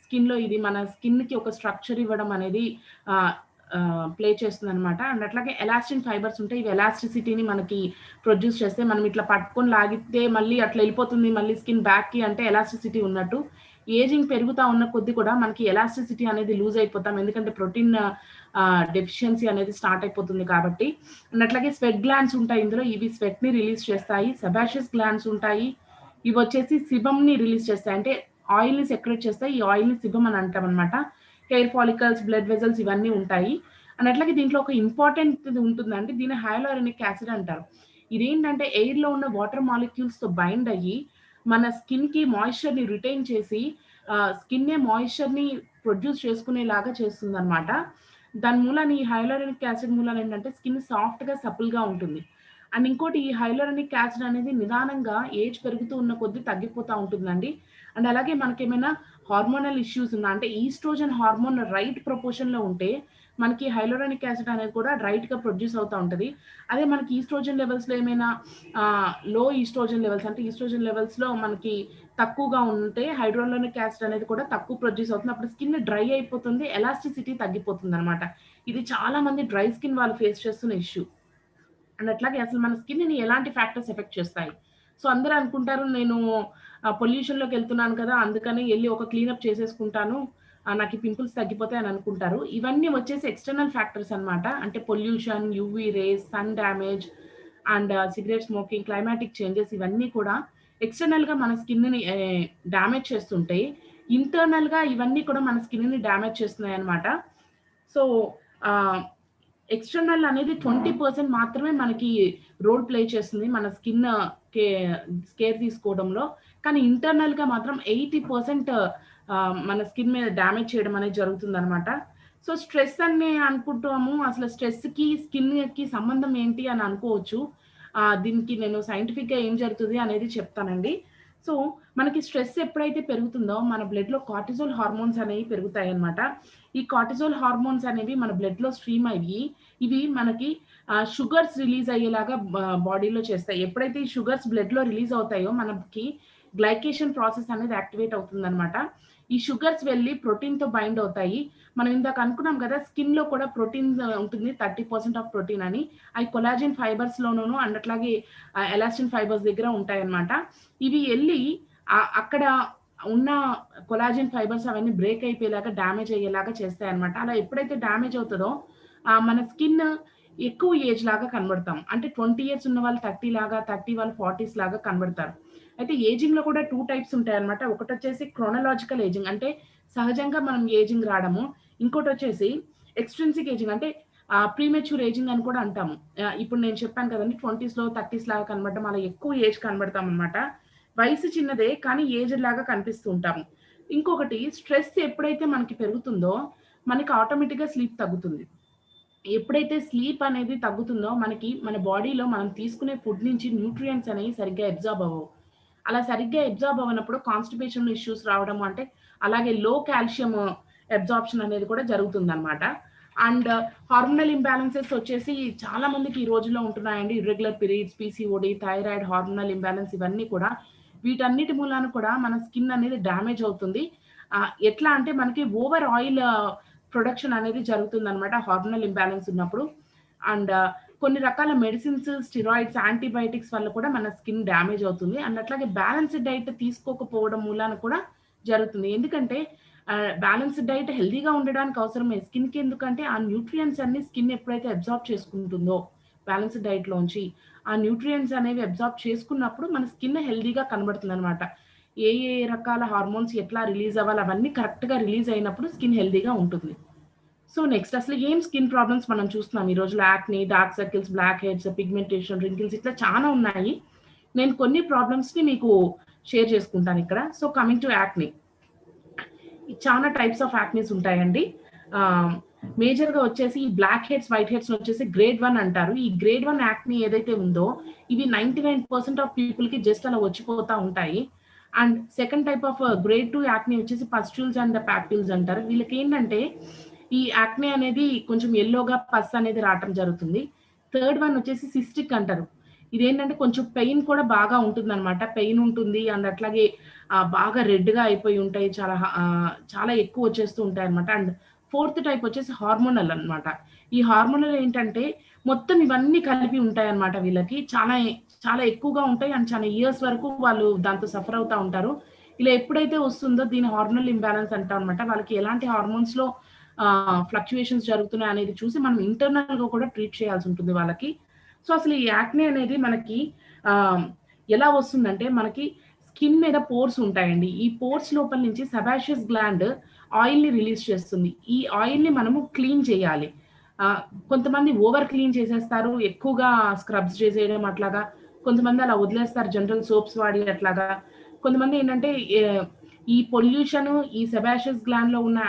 Speaker 2: స్కిన్‌లో ఇది మన స్కిన్‌కి ఒక స్ట్రక్చర్ ఇవ్వడం అనేది ఆహ్, ప్లే చేస్తుంది అనమాట. అండ్ అట్లాగే ఎలాస్టిన్ ఫైబర్స్ ఉంటాయి. ఇవి ఎలాస్టిసిటీని మనకి ప్రొడ్యూస్ చేస్తే, మనం ఇట్లా పట్టుకొని లాగితే మళ్ళీ అట్లా వెళ్ళిపోతుంది మళ్ళీ స్కిన్ బ్యాక్కి అంటే ఎలాస్టిసిటీ ఉన్నట్టు. ఏజింగ్ పెరుగుతా ఉన్న కొద్దీ కూడా మనకి ఎలాస్టిసిటీ అనేది లూజ్ అయిపోతాం, ఎందుకంటే ప్రోటీన్ డెఫిషియన్సీ అనేది స్టార్ట్ అయిపోతుంది కాబట్టి. అండ్ అట్లాగే స్వెట్ గ్లాండ్స్ ఉంటాయి ఇందులో, ఇవి స్వెట్ని రిలీజ్ చేస్తాయి. సెబాషియస్ గ్లాండ్స్ ఉంటాయి, ఇవి వచ్చేసి సిబమ్ని రిలీజ్ చేస్తాయి, అంటే ఆయిల్ని సెక్రెట్ చేస్తాయి. ఈ ఆయిల్ని సిబమ్ అని అంటాం అనమాట. హెయిర్ ఫాలికల్స్, బ్లడ్ వెజల్స్ ఇవన్నీ ఉంటాయి. అండ్ అట్లాగే దీంట్లో ఒక ఇంపార్టెంట్ ఉంటుందంటే దీన్ని హైలోరినిక్ యాసిడ్ అంటారు. ఇదేంటంటే ఎయిర్లో ఉన్న వాటర్ మాలిక్యూల్స్తో బైండ్ అయ్యి మన స్కిన్కి మాయిశ్చర్ని రిటైన్ చేసి స్కిన్నే మాయిశ్చర్ని ప్రొడ్యూస్ చేసుకునేలాగా చేస్తుంది అనమాట. దాని మూలాన్ని ఈ హైలోరినిక్ యాసిడ్ మూలాన్ని ఏంటంటే స్కిన్ సాఫ్ట్గా సపుల్గా ఉంటుంది. అండ్ ఇంకోటి, ఈ హైలోరినిక్ యాసిడ్ అనేది నిదానంగా ఏజ్ పెరుగుతూ ఉన్న కొద్దీ తగ్గిపోతూ ఉంటుందండి. అండ్ అలాగే మనకేమైనా హార్మోనల్ ఇష్యూస్ ఉన్నా, అంటే ఈస్ట్రోజన్ హార్మోన్ రైట్ ప్రపోర్షన్లో ఉంటే మనకి హైలోరానిక్ యాసిడ్ అనేది కూడా రైట్గా ప్రొడ్యూస్ అవుతూ ఉంటుంది. అదే మనకి ఈస్ట్రోజన్ లెవెల్స్లో ఏమైనా లో ఈస్ట్రోజన్ లెవెల్స్, అంటే ఈస్ట్రోజన్ లెవెల్స్లో మనకి తక్కువగా ఉంటే హైడ్రోలోనిక్ యాసిడ్ అనేది కూడా తక్కువ ప్రొడ్యూస్ అవుతుంది. అప్పుడు స్కిన్ డ్రై అయిపోతుంది, ఎలాస్టిసిటీ తగ్గిపోతుంది అనమాట. ఇది చాలా మంది డ్రై స్కిన్ వాళ్ళు ఫేస్ చేస్తున్న ఇష్యూ. అండ్ అట్లాగే అసలు మన స్కిన్ని ఎలాంటి ఫ్యాక్టర్స్ ఎఫెక్ట్ చేస్తాయి? సో అందరూ అనుకుంటారు, నేను పొల్యూషన్లోకి వెళ్తున్నాను కదా, అందుకని వెళ్ళి ఒక క్లీనప్ చేసేసుకుంటాను, నాకు ఈ పింపుల్స్ తగ్గిపోతాయి అని అనుకుంటారు. ఇవన్నీ వచ్చేసి ఎక్స్టర్నల్ ఫ్యాక్టర్స్ అనమాట. అంటే pollution, UV rays, sun damage and cigarette smoking, climatic changes, ఇవన్నీ కూడా ఎక్స్టర్నల్గా మన స్కిన్ని డ్యామేజ్ చేస్తుంటాయి. ఇంటర్నల్గా ఇవన్నీ కూడా మన స్కిన్ని డ్యామేజ్ చేస్తున్నాయి అనమాట. సో ఎక్స్టర్నల్ అనేది 20% మాత్రమే మనకి రోల్ ప్లే చేస్తుంది మన స్కిన్ కేర్ తీసుకోవడంలో. కానీ ఇంటర్నల్గా మాత్రం 80% మన స్కిన్ మీద డ్యామేజ్ చేయడం అనేది జరుగుతుంది అనమాట. సో స్ట్రెస్ అని అనుకుంటాము, అసలు స్ట్రెస్కి స్కిన్కి సంబంధం ఏంటి అని అనుకోవచ్చు. దీనికి నేను సైంటిఫిక్గా ఏం జరుగుతుంది అనేది చెప్తానండి. సో మనకి స్ట్రెస్ ఎప్పుడైతే పెరుగుతుందో మన బ్లడ్లో కార్టిజోల్ హార్మోన్స్ అనేవి పెరుగుతాయి అనమాట. ఈ కార్టిజోల్ హార్మోన్స్ అనేవి మన బ్లడ్లో స్ట్రీమ్ అయ్యి ఇవి మనకి షుగర్స్ రిలీజ్ అయ్యేలాగా బాడీలో చేస్తాయి. ఎప్పుడైతే ఈ షుగర్స్ బ్లడ్లో రిలీజ్ అవుతాయో మనకి గ్లైకేషన్ ప్రాసెస్ అనేది యాక్టివేట్ అవుతుంది అనమాట. ఈ షుగర్స్ వెళ్ళి ప్రోటీన్తో బైండ్ అవుతాయి. మనం ఇందాక అనుకున్నాం కదా, స్కిన్లో కూడా ప్రోటీన్ ఉంటుంది, 30% ఆఫ్ ప్రోటీన్ అని. అవి కొలాజిన్ ఫైబర్స్లోనూ అండ్ అట్లాగే ఎలాస్టిన్ ఫైబర్స్ దగ్గర ఉంటాయి అనమాట. ఇవి వెళ్ళి అక్కడ ఉన్న కొలాజిన్ ఫైబర్స్ అవన్నీ బ్రేక్ అయిపోయేలాగా, డ్యామేజ్ అయ్యేలాగా చేస్తాయి అనమాట. అలా ఎప్పుడైతే డ్యామేజ్ అవుతుందో మన స్కిన్ ఎక్కువ ఏజ్ లాగా కనబడతాం. అంటే 20 years ఉన్న వాళ్ళు 30 లాగా, 30 వాళ్ళు 40s లాగా కనబడతారు. అయితే ఏజింగ్లో కూడా 2 types ఉంటాయి అనమాట. ఒకటి వచ్చేసి క్రోనలాజికల్ ఏజింగ్, అంటే సహజంగా మనం ఏజింగ్ రావడము. ఇంకోటి వచ్చేసి ఎక్స్ట్రిన్సిక్ ఏజింగ్, అంటే ప్రీమెచ్యూర్ ఏజింగ్ అని కూడా అంటాము. ఇప్పుడు నేను చెప్పాను కదండి, 20s లో 30s లాగా కనబడటం, అలా ఎక్కువ ఏజ్ కనబడతాం అనమాట. వయసు చిన్నదే కానీ ఏజ్ లాగా కనిపిస్తూ ఉంటాము. ఇంకొకటి, స్ట్రెస్ ఎప్పుడైతే మనకి పెరుగుతుందో మనకి ఆటోమేటిక్గా స్లీప్ తగ్గుతుంది. ఎప్పుడైతే స్లీప్ అనేది తగ్గుతుందో మనకి మన బాడీలో మనం తీసుకునే ఫుడ్ నుంచి న్యూట్రియంట్స్ అనేవి సరిగ్గా అబ్జార్బ్ అవ్వవు. అలా సరిగ్గా అబ్జార్బ్ అవ్వనప్పుడు కాన్స్టిపేషన్ ఇష్యూస్ రావడం, అంటే అలాగే లో కాల్షియం అబ్జార్ప్షన్ అనేది కూడా జరుగుతుంది అనమాట. అండ్ హార్మోనల్ ఇంబ్యాలెన్సెస్ వచ్చేసి చాలా మందికి ఈ రోజుల్లో ఉంటున్నాయండి. Irregular periods, PCOD, thyroid, hormonal imbalance, ఇవన్నీ కూడా వీటన్నిటి మూలాన కూడా మన స్కిన్ అనేది డ్యామేజ్ అవుతుంది. ఎట్లా అంటే మనకి ఓవర్ ఆయిల్ ప్రొడక్షన్ అనేది జరుగుతుంది అనమాట హార్మోనల్ ఇంబ్యాలెన్స్ ఉన్నప్పుడు. అండ్ కొన్ని రకాల మెడిసిన్స్, స్టిరాయిడ్స్, యాంటీబయాటిక్స్ వల్ల కూడా మన స్కిన్ డ్యామేజ్ అవుతుంది. అండ్ అట్లాగే బ్యాలెన్స్డ్ డైట్ తీసుకోకపోవడం మూలాన కూడా జరుగుతుంది. ఎందుకంటే బ్యాలెన్స్డ్ డైట్ హెల్దీగా ఉండడానికి అవసరమే, స్కిన్కి ఎందుకంటే ఆ న్యూట్రియంట్స్ అన్ని స్కిన్ ఎప్పుడైతే అబ్జార్బ్ చేసుకుంటుందో బ్యాలెన్స్డ్ డైట్లోంచి, ఆ న్యూట్రియంట్స్ అనేవి అబ్జార్బ్ చేసుకున్నప్పుడు మన స్కిన్ హెల్దీగా కనబడుతుంది అనమాట. ఏ ఏ రకాల హార్మోన్స్ ఎట్లా రిలీజ్ అవ్వాలి అవన్నీ కరెక్ట్గా రిలీజ్ అయినప్పుడు స్కిన్ హెల్దీగా ఉంటుంది. సో నెక్స్ట్, అసలు ఏం స్కిన్ ప్రాబ్లమ్స్ మనం చూస్తున్నాం ఈ రోజులో? Acne, dark circles, blackheads, pigmentation, wrinkles, ఇట్లా చాలా ఉన్నాయి. నేను కొన్ని ప్రాబ్లమ్స్ని మీకు షేర్ చేసుకుంటాను ఇక్కడ. సో కమింగ్ టు యాక్నీ, చాలా టైప్స్ ఆఫ్ యాక్నీస్ ఉంటాయండి. మేజర్గా వచ్చేసి ఈ బ్లాక్ హెడ్స్, వైట్ హెడ్స్ వచ్చేసి గ్రేడ్ 1 అంటారు. ఈ గ్రేడ్ 1 యాక్నీ ఏదైతే ఉందో ఇవి 99% ఆఫ్ పీపుల్కి జస్ట్ అలా వచ్చిపోతూ ఉంటాయి. And second type of grade 2 acne వచ్చేసి పస్ట్యూల్స్ అండ్ ప్యాప్యూల్స్ అంటారు. వీళ్ళకి ఏంటంటే ఈ యాక్నీ అనేది కొంచెం ఎల్లోగా పస్ అనేది రావటం జరుగుతుంది. థర్డ్ వన్ వచ్చేసి సిస్టిక్ అంటారు. ఇదేంటంటే కొంచెం పెయిన్ కూడా బాగా ఉంటుంది అనమాట. పెయిన్ ఉంటుంది అండ్ అట్లాగే బాగా రెడ్గా అయిపోయి ఉంటాయి, చాలా ఎక్కువ వచ్చేస్తూ ఉంటాయి అనమాట. అండ్ ఫోర్త్ టైప్ వచ్చేసి హార్మోనల్ అన్నమాట. ఈ హార్మోనల్ ఏంటంటే మొత్తం ఇవన్నీ కలిపి ఉంటాయన్నమాట వీళ్ళకి. చాలా చాలా ఎక్కువగా ఉంటాయి అండ్ చాలా ఇయర్స్ వరకు వాళ్ళు దాంతో సఫర్ అవుతా ఉంటారు. ఇలా ఎప్పుడైతే వస్తుందో దీన్ని హార్మోనల్ ఇంబాలెన్స్ అంటాం అనమాట. వాళ్ళకి ఎలాంటి హార్మోన్స్‌లో ఫ్లక్చుయేషన్స్ జరుగుతున్నాయి అనేది చూసి మనం ఇంటర్నల్‌గా కూడా ట్రీట్ చేయాల్సి ఉంటుంది వాళ్ళకి. సో, అసలు ఈ యాక్నే అనేది మనకి ఆహ్, ఎలా వస్తుందంటే మనకి స్కిన్ మీద పోర్స్ ఉంటాయండి. ఈ పోర్స్ లోపల నుంచి సెబాషియస్ గ్లాండ్ ఆయిల్‌ని రిలీజ్ చేస్తుంది. ఈ ఆయిల్‌ని మనము క్లీన్ చేయాలి. ఆహ్, కొంతమంది ఓవర్ క్లీన్ చేసేస్తారు. ఎక్కువగా స్క్రబ్స్ చేసేయడం అట్లాగా. కొంతమంది అలా వదిలేస్తారు జనరల్ సోప్స్ వాడి అట్లాగా. కొంతమంది ఏంటంటే ఈ పొల్యూషను, ఈ సెబాషియస్ గ్లాండ్‌లో ఉన్న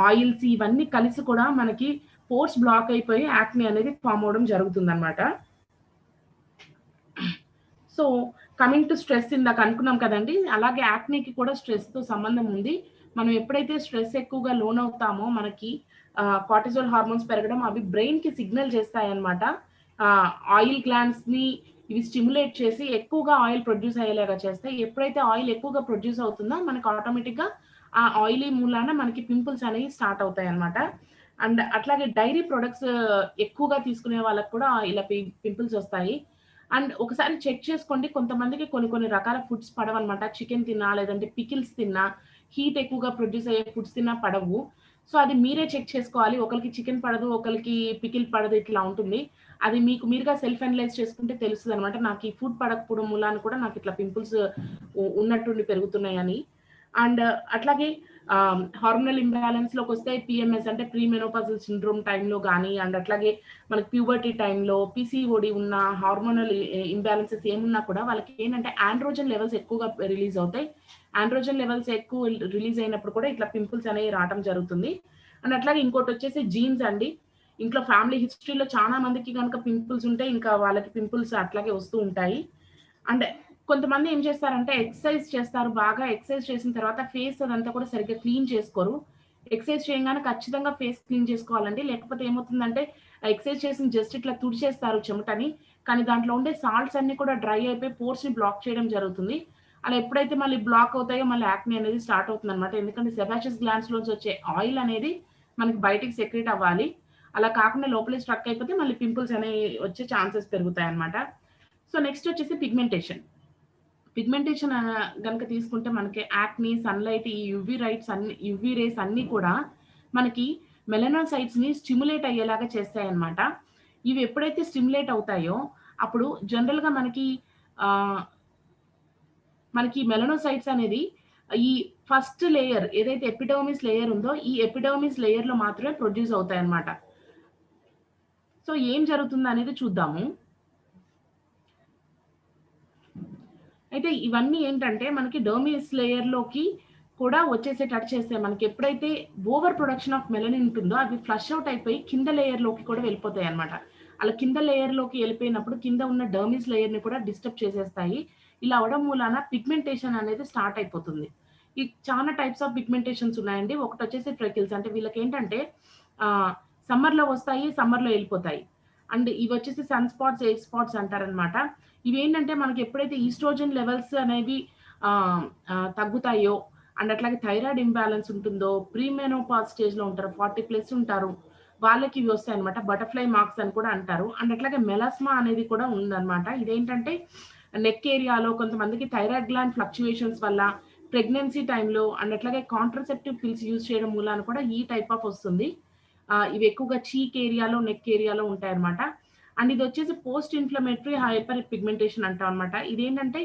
Speaker 2: ఆయిల్స్ ఇవన్నీ కలిసి కూడా మనకి పోర్స్ బ్లాక్ అయిపోయి యాక్నే అనేది ఫార్మ్ అవ్వడం జరుగుతుందనమాట. సో, కమింగ్ టు స్ట్రెస్ ఇందాక అనుకున్నాం కదండీ! అలాగే యాక్నీకి కూడా స్ట్రెస్‌తో సంబంధం ఉంది. మనం ఎప్పుడైతే స్ట్రెస్ ఎక్కువగా లోనవుతామో మనకి కార్టిజోల్ హార్మోన్స్ పెరగడం అవి బ్రెయిన్‌కి సిగ్నల్ చేస్తాయన్నమాట. ఆయిల్ గ్లాండ్స్‌ని ఇవి స్టిమ్యులేట్ చేసి ఎక్కువగా ఆయిల్ ప్రొడ్యూస్ అయ్యేలాగా చేస్తాయి. ఎప్పుడైతే ఆయిల్ ఎక్కువగా ప్రొడ్యూస్ అవుతుందో మనకు ఆటోమేటిక్‌గా ఆ ఆయిలీ మూలాన మనకి పింపుల్స్ అనేవి స్టార్ట్ అవుతాయన్నమాట. అండ్ అట్లాగే డైరీ ప్రొడక్ట్స్ ఎక్కువగా తీసుకునే వాళ్ళకి కూడా ఇలా పింపుల్స్ వస్తాయి. అండ్ ఒకసారి చెక్ చేసుకోండి. కొంతమందికి కొన్ని కొన్ని రకాల ఫుడ్స్ పడవనమాట. చికెన్ తిన్నా, లేదంటే పికిల్స్ తిన్నా, హీట్ ఎక్కువగా ప్రొడ్యూస్ అయ్యే ఫుడ్స్ తిన్నా పడవు. సో, అది మీరే చెక్ చేసుకోవాలి. ఒకళ్ళకి చికెన్ పడదు, ఒకళ్ళకి పికిల్ పడదు ఇట్లా ఉంటుంది. అది మీకు మీరుగా సెల్ఫ్ అనలైజ్ చేసుకుంటే తెలుస్తదనమాట. నాకు ఈ ఫుడ్ పడకపోవడం మూలాన కూడా నాకు ఇట్లా పింపుల్స్ ఉన్నట్టుండి పెరుగుతున్నాయని. అండ్ అట్లాగే హార్మోనల్ ఇంబాలెన్స్‌లోకొస్తే పీఎంఎస్ అంటే ప్రీ మెనోపాజల్ సిండ్రోమ్ టైంలో గానీ, అండ్ అట్లాగే మనకి ప్యూబర్టీ టైంలో పీసీఓడీ ఉన్న హార్మోనల్ ఇంబాలెన్సెస్ ఏమున్నా కూడా వాళ్ళకి ఏంటంటే ఆండ్రోజన్ లెవెల్స్ ఎక్కువగా రిలీజ్ అవుతాయి. ఆండ్రోజన్ లెవెల్స్ ఎక్కువ రిలీజ్ అయినప్పుడు కూడా ఇట్లా పింపుల్స్ అనేవి రావటం జరుగుతుంది. అండ్ అట్లాగే ఇంకోటొచ్చేసి జీన్స్ అండి. ఇంట్లో ఫ్యామిలీ హిస్టరీలో చాలా మందికి గనక పింపుల్స్ ఉంటే ఇంకా వాళ్ళకి పింపుల్స్ అట్లాగే వస్తూ ఉంటాయి. అండ్ కొంతమంది ఏం చేస్తారంటే ఎక్సర్సైజ్ చేస్తారు బాగా. ఎక్సర్సైజ్ చేసిన తర్వాత ఫేస్ అదంతా కూడా సరిగ్గా క్లీన్ చేసుకోరు. ఎక్సర్సైజ్ చేయంగానే ఖచ్చితంగా ఫేస్ క్లీన్ చేసుకోవాలండి. లేకపోతే ఏమవుతుందంటే ఆ ఎక్సర్సైజ్ చేసిన జస్ట్ ఇట్లా తుడిచేస్తారు చెమటని. కానీ దాంట్లో ఉండే సాల్ట్స్ అన్నీ కూడా డ్రై అయిపోయి పోర్స్‌ని బ్లాక్ చేయడం జరుగుతుంది. అలా ఎప్పుడైతే మళ్ళీ బ్లాక్ అవుతాయో మళ్ళీ యాక్నే అనేది స్టార్ట్ అవుతుందనమాట. ఎందుకంటే సెబాషియస్ గ్లాండ్స్‌లోంచి వచ్చే ఆయిల్ అనేది మనకి బయటికి సెక్రీట్ అవ్వాలి. అలా కాకుండా లోపలే స్ట్రక్ అయిపోతే మళ్ళీ పింపుల్స్ అనేవి వచ్చే ఛాన్సెస్ పెరుగుతాయన్నమాట. సో, నెక్స్ట్ వచ్చేసి పిగ్మెంటేషన్. పిగ్మెంటేషన్ గనక తీసుకుంటే మనకి యాక్ని, సన్‌లైట్ ఈ యూవీ రేస్ అన్నీ కూడా మనకి మెలనోసైట్స్‌ని స్టిమ్యులేట్ అయ్యేలాగా చేస్తాయన్నమాట. ఇవి ఎప్పుడైతే స్టిమ్యులేట్ అవుతాయో అప్పుడు జనరల్‌గా ఆహ్, మనకి మెలనోసైట్స్ అనేది ఈ ఫస్ట్ లేయర్ ఏదైతే ఎపిడర్మిస్ లేయర్ ఉందో ఈ ఎపిడర్మిస్ లేయర్‌లో మాత్రమే ప్రొడ్యూస్ అవుతాయన్నమాట. సో, ఏం జరుగుతుందనేది చూద్దాము. అయితే ఇవన్నీ ఏంటంటే మనకి డర్మిస్ లేయర్‌లోకి కూడా వచ్చేసేటట్టు చేస్తాయి. మనకెప్పుడైతే ఓవర్ ప్రొడక్షన్ ఆఫ్ మెలనిన్ ఉంటుందో అవి ఫ్లష్ ఔట్ అయిపోయి కింద లేయర్‌లోకి కూడా వెళ్ళిపోతాయన్నమాట. అలా కింద లేయర్‌లోకి ఎళ్ళిపోయినప్పుడు కింద ఉన్న డర్మిస్ లేయర్‌ని కూడా డిస్టర్బ్ చేసేస్తాయి. ఇలా అవ్వడం మూలాన పిగ్మెంటేషన్ అనేది స్టార్ట్ అయిపోతుంది. ఈ చాలా టైప్స్ ఆఫ్ పిగ్మెంటేషన్స్ ఉన్నాయండి. ఒకటొచ్చేసి ఫ్రెకిల్స్ అంటే వీళ్ళకేంటంటే ఆహ్, సమ్మర్‌లో వస్తాయి, సమ్మర్‌లో ఎళ్ళిపోతాయి. అండ్ ఇవొచ్చేసి సన్ స్పాట్స్, ఎయిర్ స్పాట్స్ అంటారనమాట. ఇవేంటంటే మనకి ఎప్పుడైతే ఈస్ట్రోజన్ లెవెల్స్ అనేవి ఆహ్, ఆహ్, తగ్గుతాయో అండ్ అట్లాగే థైరాయిడ్ ఇంబాలెన్స్ ఉంటుందో, ప్రీ మెనోపాజ్ స్టేజ్‌లో ఉంటారు. 40 ప్లస్ ఉంటారు. వాళ్ళకి ఇవి వస్తాయన్నమాట. బటర్‌ఫ్లై మార్క్స్ అని కూడా అంటారు. అండ్ అట్లాగే మెలాస్మా అనేది కూడా ఉందన్నమాట. ఇదేంటంటే నెక్ ఏరియాలో కొంతమందికి థైరాయిడ్ గ్లాండ్ ఫ్లక్చుయేషన్స్ వల్ల ప్రెగ్నెన్సీ టైమ్‌లో అండ్ అట్లాగే కాంట్రాసెప్టివ్ పిల్స్ యూజ్ చేయడం మూలాన కూడా ఈ టైప్ ఆఫ్ వస్తుంది. ఇవి ఎక్కువగా చీక్ ఏరియాలో, నెక్ ఏరియాలో ఉంటాయన్నమాట. అండ్ ఇదొచ్చేసి పోస్ట్ ఇన్‌ఫ్లమేటరీ హైపర్ పిగ్మెంటేషన్ అంటాం అనమాట. ఇదేంటంటే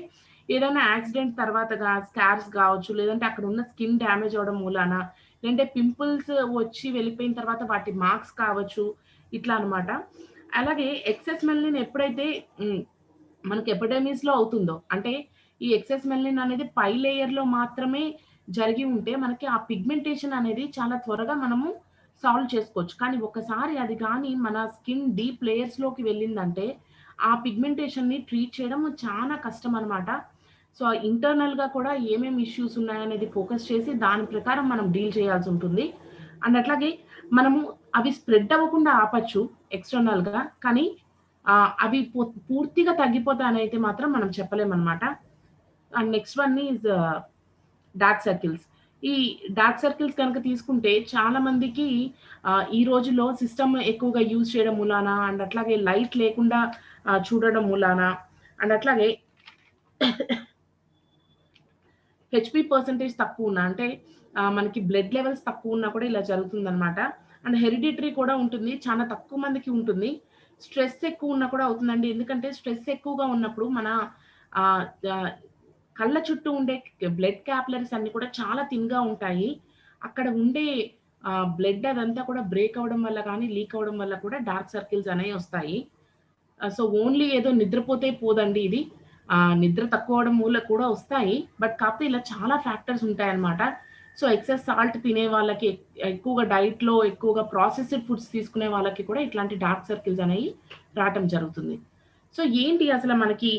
Speaker 2: ఏదైనా యాక్సిడెంట్ తర్వాతగా స్కార్స్ గావచ్చు, లేదంటే అక్కడ ఉన్న స్కిన్ డ్యామేజ్ అవ్వడం మూలాన, లేదంటే పింపుల్స్ వచ్చి వెళ్ళిపోయిన తర్వాత వాటి మార్క్స్ కావచ్చు, ఇట్లా అనమాట. అలాగే ఎక్సెస్ మెలనిన్ ఎప్పుడైతే మనకి ఎపిడెమిస్‌లో అవుతుందో, అంటే ఈ ఎక్సెస్ మెలనిన్ అనేది పై లేయర్‌లో మాత్రమే జరిగి ఉంటే, మనకి ఆ పిగ్మెంటేషన్ అనేది చాలా త్వరగా మనము సాల్వ్ చేసుకోవచ్చు. కానీ ఒక్కసారి అది గాని మన స్కిన్ డీప్ లేయర్స్‌లోకి వెళ్ళిందంటే, ఆ పిగ్మెంటేషన్‌ని ట్రీట్ చేయడం చాలా కష్టమనమాట. సో, ఇంటర్నల్‌గా కూడా ఏమేమి ఇష్యూస్ ఉన్నాయనేది ఫోకస్ చేసి, దాని ప్రకారం మనం డీల్ చేయాల్సుంటుంది. అండ్ అట్లాగే మనము అవి స్ప్రెడ్ అవ్వకుండా ఆపొచ్చు ఎక్స్‌టర్నల్‌గా. కానీ అవి పూర్తిగా తగ్గిపోతాయనైతే మాత్రం మనం చెప్పలేమనమాట. And next one is dark circles. ఈ డార్క్ సర్కిల్స్ కనుక తీసుకుంటే చాలా మందికి ఈ రోజుల్లో సిస్టమ్ ఎక్కువగా యూజ్ చేయడం మూలాన అండ్ అట్లాగే లైట్ లేకుండా చూడడం మూలాన అండ్ అట్లాగే హెచ్‌పీ పర్సెంటేజ్ తక్కువున్నా అంటే మనకి బ్లడ్ లెవెల్స్ తక్కువున్నా కూడా ఇలా జరుగుతుందనమాట. అండ్ హెరిడిటరీ కూడా ఉంటుంది. చాలా తక్కువ మందికి ఉంటుంది. స్ట్రెస్ ఎక్కువున్నా కూడా అవుతుందండి. ఎందుకంటే స్ట్రెస్ ఎక్కువగా ఉన్నప్పుడు మన ఆహ్, ఆహ్, కళ్ళ చుట్టూ ఉండే బ్లడ్ క్యాపిలరీస్ అన్నీ కూడా చాలా థిన్‌గా ఉంటాయి. అక్కడ ఉండే బ్లడ్ అదంతా కూడా బ్రేక్ అవ్వడం వల్ల గానీ, లీక్ అవ్వడం వల్ల కూడా డార్క్ సర్కిల్స్ అనేవి వస్తాయి. సో, ఓన్లీ ఏదో నిద్రపోతే పోదండి ఇది. నిద్ర తక్కువవ్వడం మూల కూడా వస్తాయి. బట్ కాపోతే ఇలా చాలా ఫ్యాక్టర్స్ ఉంటాయన్నమాట. సో, ఎక్సెస్ సాల్ట్ తినే వాళ్ళకి, ఎక్కువగా డైట్‌లో ఎక్కువగా ప్రాసెస్డ్ ఫుడ్స్ తీసుకునే వాళ్ళకి కూడా ఇట్లాంటి డార్క్ సర్కిల్స్ అనేయి రాటం జరుగుతుంది. సో, ఏంటి అసల మనకి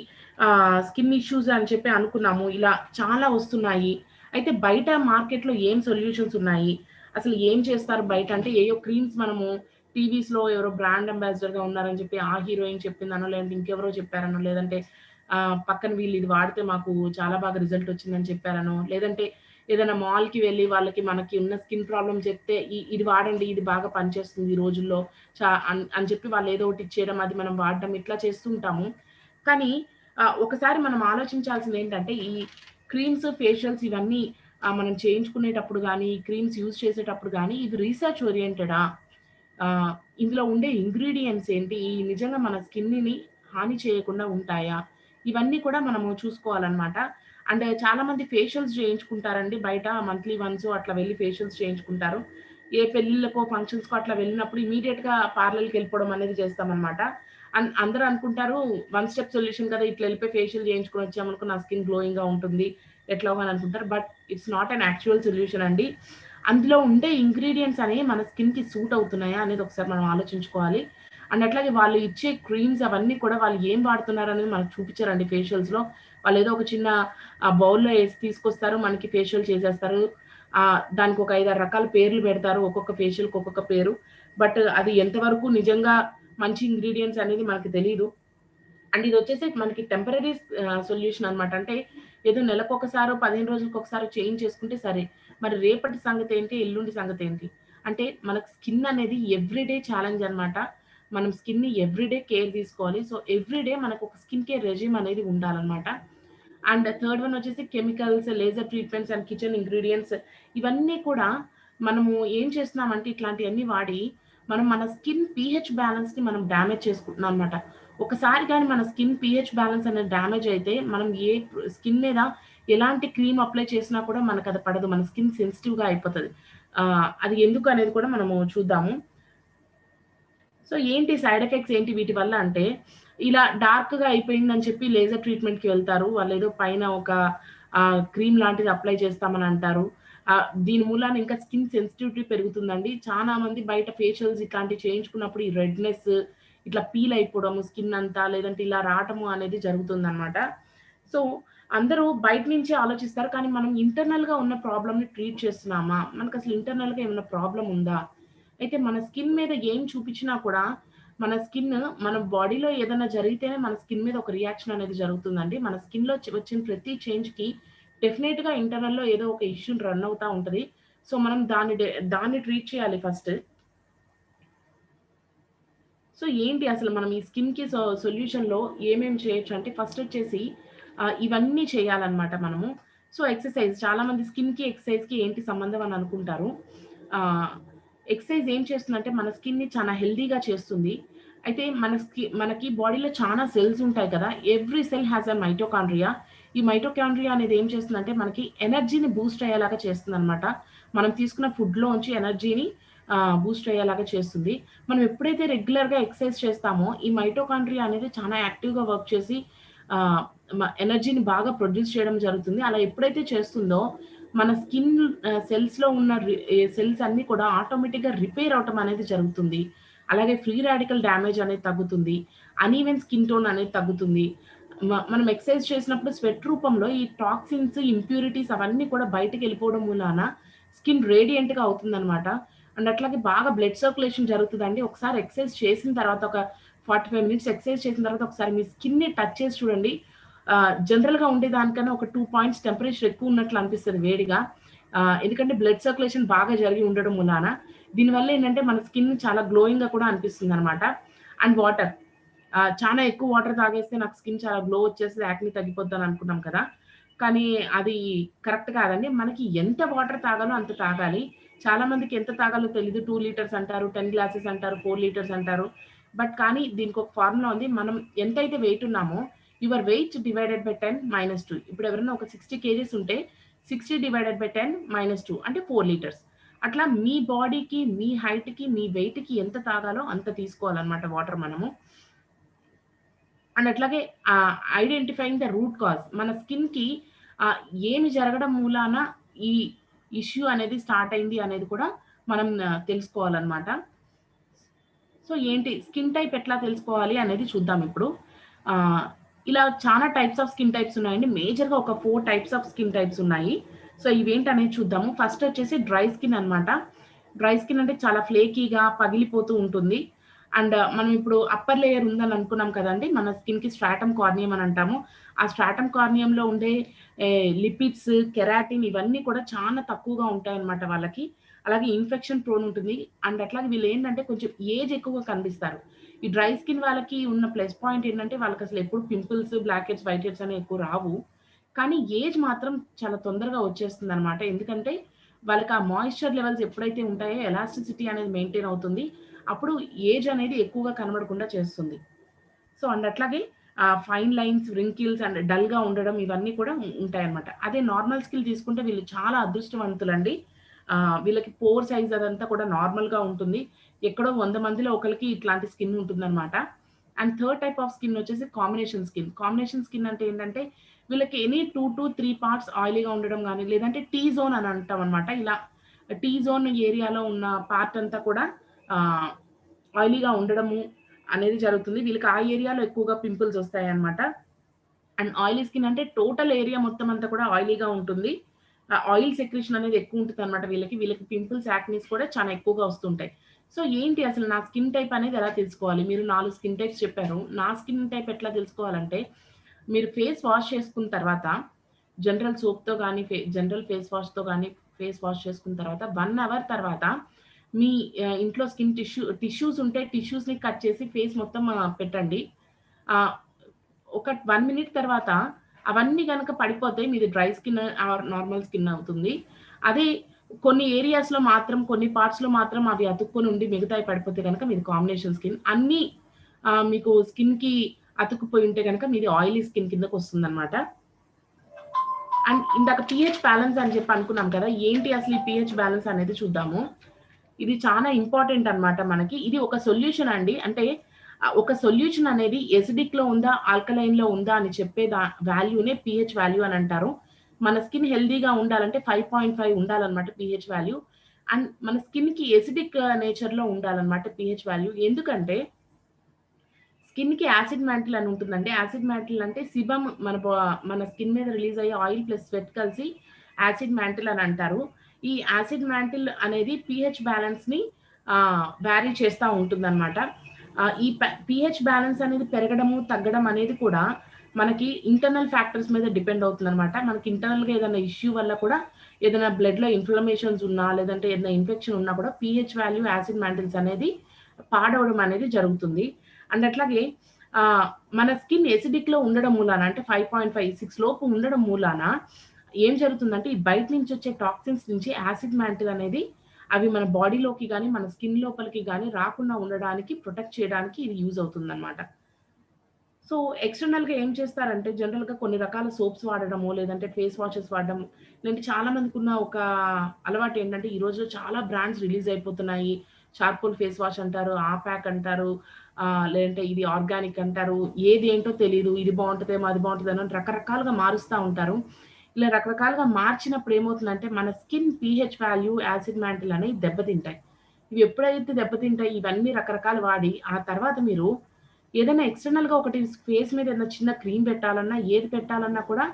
Speaker 2: స్కిన్ ఇష్యూస్ అని చెప్పి అనుకున్నాము. ఇలా చాలా వస్తున్నాయి. అయితే బయట మార్కెట్‌లో ఏం సొల్యూషన్స్ ఉన్నాయి? అసలు ఏం చేస్తారు బయట అంటే ఏయో క్రీమ్స్ మనము టీవీస్‌లో ఎవరో బ్రాండ్ అంబాసిడర్‌గా ఉన్నారని చెప్పి ఆ హీరోయిన్ చెప్పిందనో, లేదంటే ఇంకెవరో చెప్పారనో, లేదంటే పక్కన వీళ్ళు ఇది వాడితే మాకు చాలా బాగా రిజల్ట్ వచ్చిందని చెప్పారనో, లేదంటే ఏదైనా మాల్‌కి వెళ్లి వాళ్ళకి మనకి ఉన్న స్కిన్ ప్రాబ్లమ్ చెప్తే ఇది వాడండి ఇది బాగా పనిచేస్తుంది ఈ రోజుల్లో అని చెప్పి వాళ్ళు ఏదో ఒకటి ఇచ్చేయడం, అది మనం వాడడం ఇట్లా చేస్తూ ఉంటాము. కానీ ఒకసారి మనం ఆలోచించాల్సిందేంటంటే ఈ క్రీమ్స్, ఫేషియల్స్ ఇవన్నీ మనం చేయించుకునేటప్పుడు గానీ, క్రీమ్స్ యూజ్ చేసేటప్పుడు గానీ ఇవి రీసెర్చ్ ఓరియెంటెడా? ఆహ్, ఇందులో ఉండే ఇంగ్రీడియెంట్స్ ఏంటి? నిజంగా మన స్కిన్‌ని హాని చేయకుండా ఉంటాయా? ఇవన్నీ కూడా మనము చూసుకోవాలనమాట. అండ్ చాలామంది ఫేషియల్స్ చేయించుకుంటారండి బయట మంత్లీ వన్స్ అట్లా వెళ్లి ఫేషియల్స్ చేయించుకుంటారు. ఏ పెళ్ళిళ్ళకో, ఫంక్షన్స్‌కో అట్లా వెళ్ళినప్పుడు ఇమ్మీడియేట్‌గా పార్లర్‌కెళ్ళిపోవడం అనేది చేస్తామనమాట. అందరూ అనుకుంటారు వన్ స్టెప్ సొల్యూషన్ కదా! ఇట్లా ఎళ్ళిపోయి ఫేషియల్ చేయించుకొని వచ్చామనుకో నా స్కిన్ గ్లోయింగ్‌గా ఉంటుంది. ఎట్లాగో అని అనుకుంటారు. But it's not an actual solution అండి. అందులో ఉండే ఇంగ్రీడియెంట్స్ అనేవి మన స్కిన్‌కి సూట్ అవుతున్నాయా అనేది ఒకసారి మనం ఆలోచించుకోవాలి. అండ్ అట్లాగే వాళ్ళు ఇచ్చే క్రీమ్స్ అవన్నీ కూడా వాళ్ళు ఏం వాడుతున్నారనేది మనకు చూపించరండి ఫేషియల్స్‌లో. వాళ్ళేదో ఒక చిన్న బౌల్‌లో ఏసి తీసుకొస్తారు. మనకి ఫేషియల్ చేసేస్తారు. దానికి ఒక 5, 6 రకాల పేర్లు పెడతారు. ఒక్కొక్క ఫేషియల్‌కి ఒక్కొక్క పేరు. బట్ అది ఎంతవరకు నిజంగా మంచి ఇంగ్రీడియెంట్స్ అనేది మనకు తెలీదు. అండ్ ఇదొచ్చేసి మనకి టెంపరరీ సొల్యూషన్ అనమాట. అంటే ఏదో నెలకొకసారో, 15 రోజులకొకసారో చేంజ్ చేసుకుంటే సరే. మరి రేపటి సంగతేంటి? ఎల్లుండి సంగతేంటి? అంటే మనకు స్కిన్ అనేది ఎవ్రీడే ఛాలెంజ్ అనమాట. మనం స్కిన్‌ని ఎవ్రీడే కేర్ తీసుకోవాలి. సో, ఎవ్రీడే మనకొక స్కిన్ కేర్ రెజిమ్ అనేది ఉండాలనమాట. అండ్ థర్డ్ వన్ వచ్చేసి chemicals, laser treatments and kitchen ingredients ఇవన్నీ కూడా మనము ఏం చేస్తున్నామంటే ఇట్లాంటియన్నీ వాడి మనం మన స్కిన్ పీహెచ్ బ్యాలెన్స్‌ని మనం డ్యామేజ్ చేసుకుంటున్నాం అనమాట. ఒకసారి గాని మన స్కిన్ పీహెచ్ బ్యాలెన్స్ అనేది డ్యామేజ్ అయితే మనం స్కిన్ మీద ఎలాంటి క్రీమ్ అప్లై చేసినా కూడా మనకది పడదు. మన స్కిన్ సెన్సిటివ్‌గా అయిపోతది. అది ఎందుకు అనేది కూడా మనము చూద్దాము. సో, ఏంటి సైడ్ ఎఫెక్ట్స్ ఏంటి వీటి వల్ల అంటే, ఇలా డార్క్‌గా అయిపోయిందని చెప్పి లేజర్ ట్రీట్‌మెంట్‌కి వెళ్తారు. వాళ్ళేదో పైన ఒక క్రీమ్ లాంటిది అప్లై చేస్తామని అంటారు. దీని మూలాన ఇంకా స్కిన్ సెన్సిటివిటీ పెరుగుతుందండి. చానా మంది బయట ఫేషియల్స్ ఇట్లాంటివి చేయించుకున్నప్పుడు ఈ రెడ్‌నెస్ ఇట్లా పీల్ అయిపోవడము స్కిన్ అంతా, లేదంటే ఇలా రావటము అనేది జరుగుతుందనమాట. సో, అందరూ బయట నుంచే ఆలోచిస్తారు. కానీ మనం ఇంటర్నల్‌గా ఉన్న ప్రాబ్లమ్‌ని ట్రీట్ చేస్తున్నామా? మనకసలు ఇంటర్నల్‌గా ఏమన్నా ప్రాబ్లమ్ ఉందా? అయితే మన స్కిన్ మీద ఏం చూపించినా కూడా మన స్కిన్ మన బాడీలో ఏదైనా జరిగితేనే మన స్కిన్ మీద ఒక రియాక్షన్ అనేది జరుగుతుందండి. మన స్కిన్‌లో వచ్చిన ప్రతి చేంజ్‌కి డెఫినిట్‌గా ఇంటర్నల్‌లో ఏదో ఒక ఇష్యూ రన్ అవుతా ఉంటది. సో, మనం దాన్ని ట్రీట్ చేయాలి ఫస్ట్. సో, ఏంటి అసలు మనం ఈ స్కిన్‌కి సొల్యూషన్‌లో ఏమేమి చేయొచ్చు అంటే ఫస్ట్ వచ్చేసి ఇవన్నీ చేయాలన్నమాట మనము. సో, ఎక్సర్‌సైజ్ చాలామంది స్కిన్‌కి, ఎక్సర్‌సైజ్‌కి ఏంటి సంబంధం అని అనుకుంటారు. ఆహ్, ఎక్సర్‌సైజ్ ఏం చేస్తుందంటే మన స్కిన్‌ని చాలా హెల్తీగా చేస్తుంది. అయితే మనకి బాడీలో చాలా సెల్స్ ఉంటాయి కదా! Every cell has a mitochondria. ఈ మైటోకాండ్రియా అనేది ఏం చేస్తుందంటే మనకి ఎనర్జీని బూస్ట్ అయ్యేలాగా చేస్తుందన్నమాట. మనం తీసుకున్న ఫుడ్‌లోంచి ఎనర్జీని బూస్ట్ అయ్యేలాగా చేస్తుంది. మనం ఎప్పుడైతే రెగ్యులర్‌గా ఎక్సర్సైజ్ చేస్తామో, ఈ మైటోకాండ్రియా అనేది చాలా యాక్టివ్‌గా వర్క్ చేసి ఆహ్, ఎనర్జీని బాగా ప్రొడ్యూస్ చేయడం జరుగుతుంది. అలా ఎప్పుడైతే చేస్తుందో, మన స్కిన్ సెల్స్‌లో ఉన్న సెల్స్ అన్నీ కూడా ఆటోమేటిక్‌గా రిపేర్ అవ్వటం అనేది జరుగుతుంది. అలాగే ఫ్రీ రాడికల్ డ్యామేజ్ అనేది తగ్గుతుంది. అనీవెన్ స్కిన్ టోన్ అనేది తగ్గుతుంది. మనం ఎక్సర్సైజ్ చేసినప్పుడు స్వెట్ రూపంలో ఈ టాక్సిన్స్, ఇంప్యూరిటీస్ అవన్నీ కూడా బయటికెళ్ళిపోవడం మూలాన స్కిన్ రేడియంట్‌గా అవుతుందనమాట. అండ్ అట్లాగే బాగా బ్లడ్ సర్క్యులేషన్ జరుగుతదండి. ఒకసారి ఎక్సర్సైజ్ చేసిన తర్వాత ఒక 45 మినిట్స్ ఎక్సర్సైజ్ చేసిన తర్వాత ఒకసారి మీ స్కిన్‌ని టచ్ చేసి చూడండి. జనరల్‌గా ఉండేదానికన్నా ఒక 2 పాయింట్స్ టెంపరేచర్ ఎక్కువ ఉన్నట్లు అనిపిస్తది వేడిగా. ఎందుకంటే బ్లడ్ సర్క్యులేషన్ బాగా జరిగి ఉండడం మూలాన దీనివల్ల ఏంటంటే మన స్కిన్ చాలా గ్లోయింగ్‌గా కూడా అనిపిస్తుందనమాట. And water. చాలా ఎక్కువ వాటర్ తాగేస్తే నాకు స్కిన్ చాలా గ్లో వచ్చేసి యాక్ని తగ్గిపోద్దని అనుకున్నాం కదా! కానీ అది కరెక్ట్ కాదండి. మనకి ఎంత వాటర్ తాగాలో అంత తాగాలి. చాలా మందికి ఎంత తాగాలో తెలీదు. 2 లీటర్స్ అంటారు, 10 గ్లాసెస్ అంటారు, 4 లీటర్స్ అంటారు. కానీ దీనికి ఒక ఫార్ములా ఉంది. మనం ఎంతైతే వెయిట్ ఉన్నామో యువర్ వెయిట్ డివైడెడ్ బై 10 - 2. ఇప్పుడు ఎవరైనా ఒక 60 కేజీస్ ఉంటే 60 డివైడెడ్ బై 10 - 2 అంటే 4 లీటర్స్. అట్లా మీ బాడీకి, మీ హైట్‌కి, మీ వెయిట్‌కి ఎంత తాగాలో అంత తీసుకోవాలన్నమాట వాటర్ మనము. అండ్ అట్లాగే ఐడెంటిఫైయింగ్ ద రూట్ కాజ్. మన స్కిన్‌కి ఏమి జరగడం మూలాన ఈ ఇష్యూ అనేది స్టార్ట్ అయింది అనేది కూడా మనం తెలుసుకోవాలన్నమాట. సో, ఏంటి స్కిన్ టైప్ ఎట్లా తెలుసుకోవాలి అనేది చూద్దాం ఇప్పుడు. ఆహ్, ఇలా చాలా టైప్స్ ఆఫ్ స్కిన్ టైప్స్ ఉన్నాయండి. మేజర్‌గా ఒక 4 టైప్స్ ఆఫ్ స్కిన్ టైప్స్ ఉన్నాయి. సో, ఇవేంటనేది చూద్దాము. ఫస్ట్ వచ్చేసి డ్రై స్కిన్ అన్నమాట. డ్రై స్కిన్ అంటే చాలా ఫ్లేకీగా పగిలిపోతూ ఉంటుంది. అండ్ మనం ఇప్పుడు అప్పర్ లేయర్ ఉందని అనుకున్నాం కదండీ! మన స్కిన్‌కి స్ట్రాటమ్ కార్నియం అని అంటాము. ఆ స్ట్రాటమ్ కార్నియంలో ఉండే లిపిడ్స్, కెరాటిన్ ఇవన్నీ కూడా చాలా తక్కువగా ఉంటాయన్నమాట వాళ్ళకి. అలాగే ఇన్ఫెక్షన్ ప్రోన్ ఉంటుంది. అండ్ అట్లాగే వీళ్ళేంటంటే కొంచెం ఏజ్ ఎక్కువగా కనిపిస్తారు. ఈ డ్రై స్కిన్ వాళ్ళకి ఉన్న ప్లస్ పాయింట్ ఏంటంటే వాళ్ళకసలు ఎప్పుడు pimples, blackheads, whiteheads అనేవి ఎక్కువ రావు. కానీ ఏజ్ మాత్రం చాలా తొందరగా వచ్చేస్తుందనమాట. ఎందుకంటే వాళ్ళకి ఆ మాయిశ్చర్ లెవెల్స్ ఎప్పుడైతే ఉంటాయో ఎలాస్టిసిటీ అనేది మెయింటైన్ అవుతుంది. అప్పుడు ఏజ్ అనేది ఎక్కువగా కనబడకుండా చేస్తుంది. సో, అండ్ అట్లాగే ఫైన్ లైన్స్, వ్రింకిల్స్ అండ్ డల్‌గా ఉండడం ఇవన్నీ కూడా ఉంటాయన్నమాట. అదే నార్మల్ స్కిన్ తీసుకుంటే వీళ్ళు చాలా అదృష్టవంతులండి. వీళ్ళకి పోర్ సైజ్ అదంతా కూడా నార్మల్‌గా ఉంటుంది. ఎక్కడో 100 మందిలో ఒకళ్ళకి ఇట్లాంటి స్కిన్ ఉంటుందన్నమాట. And third type of skin వచ్చేసి కాంబినేషన్ స్కిన్. కాంబినేషన్ స్కిన్ అంటే ఏంటంటే వీళ్ళకి ఎనీ 2-3 పార్ట్స్ ఆయిలీగా ఉండడం గాని, లేదంటే టీ జోన్ అని అంటామన్నమాట. ఇలా టీ జోన్ ఏరియాలో ఉన్న పార్ట్ అంతా కూడా ఆహ్, ఆయిలీగా ఉండడము అనేది జరుగుతుంది. వీళ్ళకి ఆ ఏరియాలో ఎక్కువగా పింపుల్స్ వస్తాయన్నమాట. అండ్ ఆయిలీ స్కిన్ అంటే టోటల్ ఏరియా మొత్తం అంతా కూడా ఆయిలీగా ఉంటుంది. ఆయిల్ సెక్రీషన్ అనేది ఎక్కువ ఉంటుందన్నమాట వీళ్ళకి. వీళ్ళకి పింపుల్స్, యాక్నీస్ కూడా చాలా ఎక్కువగా వస్తుంటాయి. సో, ఏంటి అసలు నా స్కిన్ టైప్ అనేది ఎలా తెలుసుకోవాలి? మీరు 4 స్కిన్ టైప్స్ చెప్పారు. నా స్కిన్ టైప్ ఎట్లా తెలుసుకోవాలంటే, మీరు ఫేస్ వాష్ చేసుకున్న తర్వాత జనరల్ సోప్‌తో గాని, జనరల్ ఫేస్ వాష్‌తో గాని ఫేస్ వాష్ చేసుకున్న తర్వాత 1 అవర్ తర్వాత మీ ఇంట్లో స్కిన్ టిష్యూస్ ఉంటే టిష్యూస్‌ని కట్ చేసి ఫేస్ మొత్తం పెట్టండి. ఆహ్, ఒక 1 మినిట్ తర్వాత అవన్నీ గనక పడిపోతే మీది dry skin or normal skin అవుతుంది. అదే కొన్ని ఏరియాస్‌లో మాత్రం, కొన్ని పార్ట్స్‌లో మాత్రం అవి అతుక్కొని ఉండి మిగతావి పడిపోతే గనక మీది కాంబినేషన్ స్కిన్. అన్నీ మీకు స్కిన్‌కి అతుక్కుపోయి ఉంటే గనక మీది ఆయిలీ స్కిన్ కిందకొస్తుందనమాట. అండ్ ఇందాక పీహెచ్ బ్యాలెన్స్ అని చెప్పి అనుకున్నాం కదా! ఏంటి అసలు ఈ పీహెచ్ బ్యాలెన్స్ అనేది చూద్దాము. ఇది చాలా ఇంపార్టెంట్ అన్నమాట మనకి. ఇది ఒక సొల్యూషన్ అండి. అంటే ఒక సొల్యూషన్ అనేది ఎసిడిక్‌లో ఉందా? ఆల్కలైన్‌లో ఉందా? అని చెప్పే వాల్యూనే పీహెచ్ వాల్యూ అని అంటారు. మన స్కిన్ హెల్తీగా ఉండాలంటే 5.5 ఉండాలన్నమాట పీహెచ్ వాల్యూ. అండ్ మన స్కిన్‌కి ఎసిడిక్ నేచర్‌లో ఉండాలన్నమాట పీహెచ్ వాల్యూ. ఎందుకంటే స్కిన్‌కి యాసిడ్ మ్యాంటిల్ అని ఉంటుందండి. యాసిడ్ మ్యాంటిల్ అంటే సిబమ్ మన స్కిన్ మీద రిలీజ్ అయ్యే ఆయిల్ ప్లస్ స్వెట్ కలిసి యాసిడ్ మ్యాంటిల్ అని అంటారు. ఈ యాసిడ్ మ్యాంటిల్ అనేది పీహెచ్ బ్యాలెన్స్‌ని వేరీ చేస్తా ఉంటుందన్నమాట. ఈ పీహెచ్ బ్యాలెన్స్ అనేది పెరగడము, తగ్గడం అనేది కూడా మనకి ఇంటర్నల్ ఫ్యాక్టర్స్ మీద డిపెండ్ అవుతుందన్నమాట. మనకి ఇంటర్నల్‌గా ఏదైనా ఇష్యూ వల్ల కూడా ఏదైనా బ్లడ్‌లో ఇన్‌ఫ్లమేషన్స్ ఉన్నా, లేదంటే ఏదైనా ఇన్ఫెక్షన్ ఉన్నా కూడా పీహెచ్ వాల్యూ, యాసిడ్ మ్యాంటిల్స్ అనేది పాడవడం అనేది జరుగుతుంది. అండ్ అట్లాగే ఆహ్, మన స్కిన్ ఎసిడిక్‌లో ఉండడం మూలాన అంటే 5.5, 6 లోపు ఉండడం మూలాన ఏం జరుగుతుందంటే, ఈ బయట నుంచి వచ్చే టాక్సిన్స్ నుంచి యాసిడ్ మ్యాంటిల్ అనేది అవి మన బాడీలోకి గాని, మన స్కిన్ లోపలికి గాని రాకుండా ఉండడానికి, ప్రొటెక్ట్ చేయడానికి ఇది యూజ్ అవుతుందన్నమాట. సో, ఎక్స్‌టర్నల్‌గా ఏం చేస్తారంటే జనరల్‌గా కొన్ని రకాల సోప్స్ వాడడము, లేదంటే ఫేస్ వాషెస్ వాడడం, లేదంటే చాలా మందికున్న ఒక అలవాటేంటంటే ఈ రోజుల్లో చాలా బ్రాండ్స్ రిలీజ్ అయిపోతున్నాయి. చార్కోల్ ఫేస్ వాష్ అంటారు, ఆ ప్యాక్ అంటారు, లేదంటే ఇది ఆర్గానిక్ అంటారు. ఏది ఏంటో తెలీదు. ఇది బావుంటదేమో, అది బావుంటదేమో అని రకరకాలుగా మారుస్తా ఉంటారు. ఇలా రకరకాలుగా మార్చినప్పుడు ఏమవుతుందంటే మన skin pH value, acid mantle అనేవి దెబ్బతింటాయి. ఇవి ఎప్పుడైతే దెబ్బతింటాయి ఇవన్నీ రకరకాలు వాడి, ఆ తర్వాత మీరు ఏదైనా ఎక్స్‌టర్నల్‌గా ఒకటి ఫేస్ మీద ఏదైనా చిన్న క్రీమ్ పెట్టాలన్నా, ఏది పెట్టాలన్నా కూడా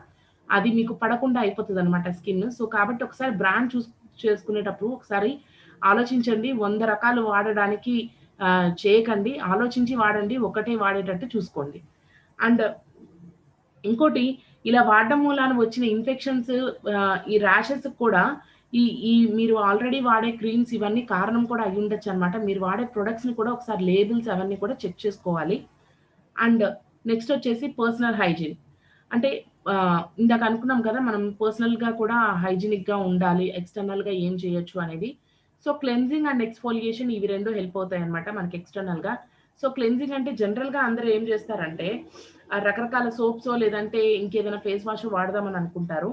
Speaker 2: అది మీకు పడకుండా అయిపోతదనమాట స్కిన్. సో, కాబట్టి ఒకసారి బ్రాండ్ చేసుకునేటప్పుడు ఒకసారి ఆలోచించండి. 100 రకాలు వాడడానికి చేయకండి. ఆలోచించి వాడండి. ఒకటే వాడేటట్టు చూసుకోండి. అండ్ ఇంకోటి ఇలా వాడడం మూలాన వచ్చిన ఇన్ఫెక్షన్స్ ఈ ర్యాషెస్‌కి కూడా ఈ మీరు ఆల్రెడీ వాడే క్రీమ్స్ ఇవన్నీ కారణం కూడా అయి ఉండొచ్చు అనమాట. మీరు వాడే ప్రొడక్ట్స్‌ని కూడా ఒకసారి లేబుల్స్ అవన్నీ కూడా చెక్ చేసుకోవాలి. అండ్ నెక్స్ట్ వచ్చేసి పర్సనల్ హైజీన్. అంటే ఇందాక అనుకున్నాం కదా! మనం పర్సనల్‌గా కూడా హైజీనిక్‌గా ఉండాలి. ఎక్స్‌టర్నల్‌గా ఏం చేయొచ్చు అనేది. సో, క్లెన్జింగ్ అండ్ ఎక్స్‌ఫోలియేషన్ ఇవి 2 హెల్ప్ అవుతాయన్నమాట మనకి ఎక్స్‌టర్నల్‌గా. సో, క్లెన్జింగ్ అంటే జనరల్‌గా అందరూ ఏం చేస్తారంటే రకరకాల సోప్సో లేదంటే ఇంకేదైనా ఫేస్ వాషో వాడదామని అనుకుంటారు.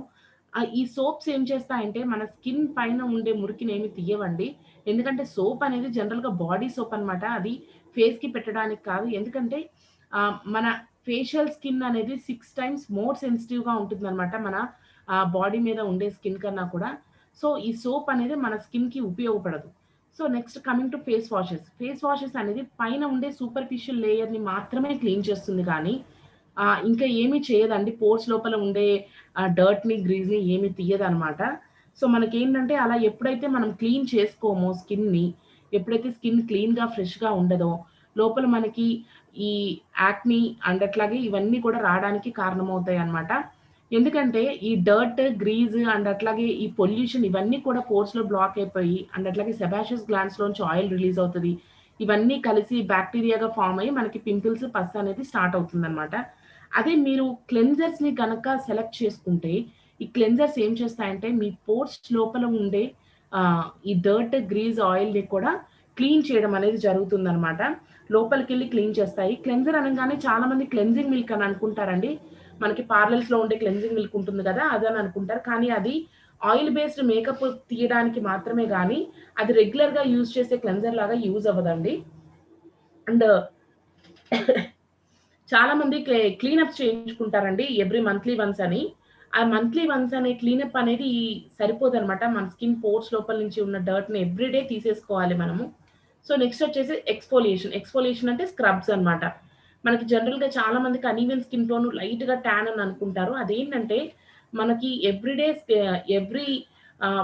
Speaker 2: ఈ సోప్స్ ఏం చేస్తాయంటే మన స్కిన్ పైన ఉండే మురికినేమి తీయవండి. ఎందుకంటే సోప్ అనేది జనరల్‌గా బాడీ సోప్ అన్నమాట. అది ఫేస్‌కి పెట్టడానికి కాదు. ఎందుకంటే మన ఫేషియల్ స్కిన్ అనేది 6 టైమ్స్ మోర్ సెన్సిటివ్‌గా ఉంటుందన్నమాట. మన బాడీ మీద ఉండే స్కిన్ కన్నా కూడా. సో, ఈ సోప్ అనేది మన స్కిన్‌కి ఉపయోగపడదు. So, next coming to face washes. Face washes అనేది పైన ఉండే సూపర్ఫిషియల్ లేయర్‌ని మాత్రమే క్లీన్ చేస్తుంది కానీ, ఇంకా ఏమీ చేయదండి. పోర్స్ లోపల ఉండే డర్ట్‌ని, గ్రీజ్‌ని ఏమి తీయదనమాట. సో, మనకేంటంటే అలా ఎప్పుడైతే మనం క్లీన్ చేసుకోమో స్కిన్‌ని, ఎప్పుడైతే స్కిన్ క్లీన్‌గా, ఫ్రెష్‌గా ఉండదో, లోపల మనకి ఈ యాక్ని అండ్ అట్లాగే ఇవన్నీ కూడా రాడానికి కారణమవుతాయన్నమాట. ఎందుకంటే ఈ డర్ట్, గ్రీజ్ అండ్ అట్లాగే ఈ పొల్యూషన్ ఇవన్నీ కూడా పోర్స్‌లో బ్లాక్ అయిపోయి అండ్ అట్లాగే సెబాషియస్ గ్లాండ్స్‌లోంచి ఆయిల్ రిలీజ్ అవుతది. ఇవన్నీ కలిసి బాక్టీరియాగా ఫార్మ్ అయ్యి మనకి పింపుల్స్, పస్ అనేది స్టార్ట్ అవుతుందన్నమాట. అదే మీరు క్లెన్జర్స్‌ని గనక సెలెక్ట్ చేసుకుంటే, ఈ క్లెన్జర్స్ ఏం చేస్తాయంటే మీ పోర్స్ లోపల ఉండే ఈ డర్ట్, గ్రీజ్, ఆయిల్‌ని కూడా క్లీన్ చేయడం అనేది జరుగుతుందన్నమాట. లోపలికెళ్ళి క్లీన్ చేస్తాయి. క్లెన్జర్ అనంగానే చాలామంది క్లెన్జింగ్ మిల్క్ అని అనుకుంటారండి. మనకి పార్లర్స్‌లో ఉండే క్లెన్జింగ్ మిల్క్ ఉంటుంది గదా! అదని అనుకుంటారు. కానీ అది ఆయిల్ బేస్డ్ మేకప్ తీయడానికి మాత్రమే గానీ, అది రెగ్యులర్‌గా యూజ్ చేసే క్లెన్జర్ లాగా యూజ్ అవ్వదండి. అండ్ చాలామంది క్లీనప్స్ చేయించుకుంటారండి ఎవ్రీ మంత్లీ వన్స్ అని. ఆ మంత్లీ వన్స్ అనే క్లీనప్ అనేది సరిపోదనమాట. మన స్కిన్ పోర్స్ లోపల నుంచి ఉన్న డర్ట్‌ని ఎవ్రీ డే తీసేసుకోవాలి మనము. సో, నెక్స్ట్ వచ్చేసి ఎక్స్‌ఫోలియేషన్. ఎక్స్‌ఫోలియేషన్ అంటే స్క్రబ్స్ అనమాట. మనకి జనరల్‌గా చాలా మందికి అన్‌ఈవెన్ స్కిన్ టోన్ లైట్‌గా టాన్ అని అనుకుంటారు. అదేంటంటే మనకి ఎవ్రీ డే ఎవ్రీ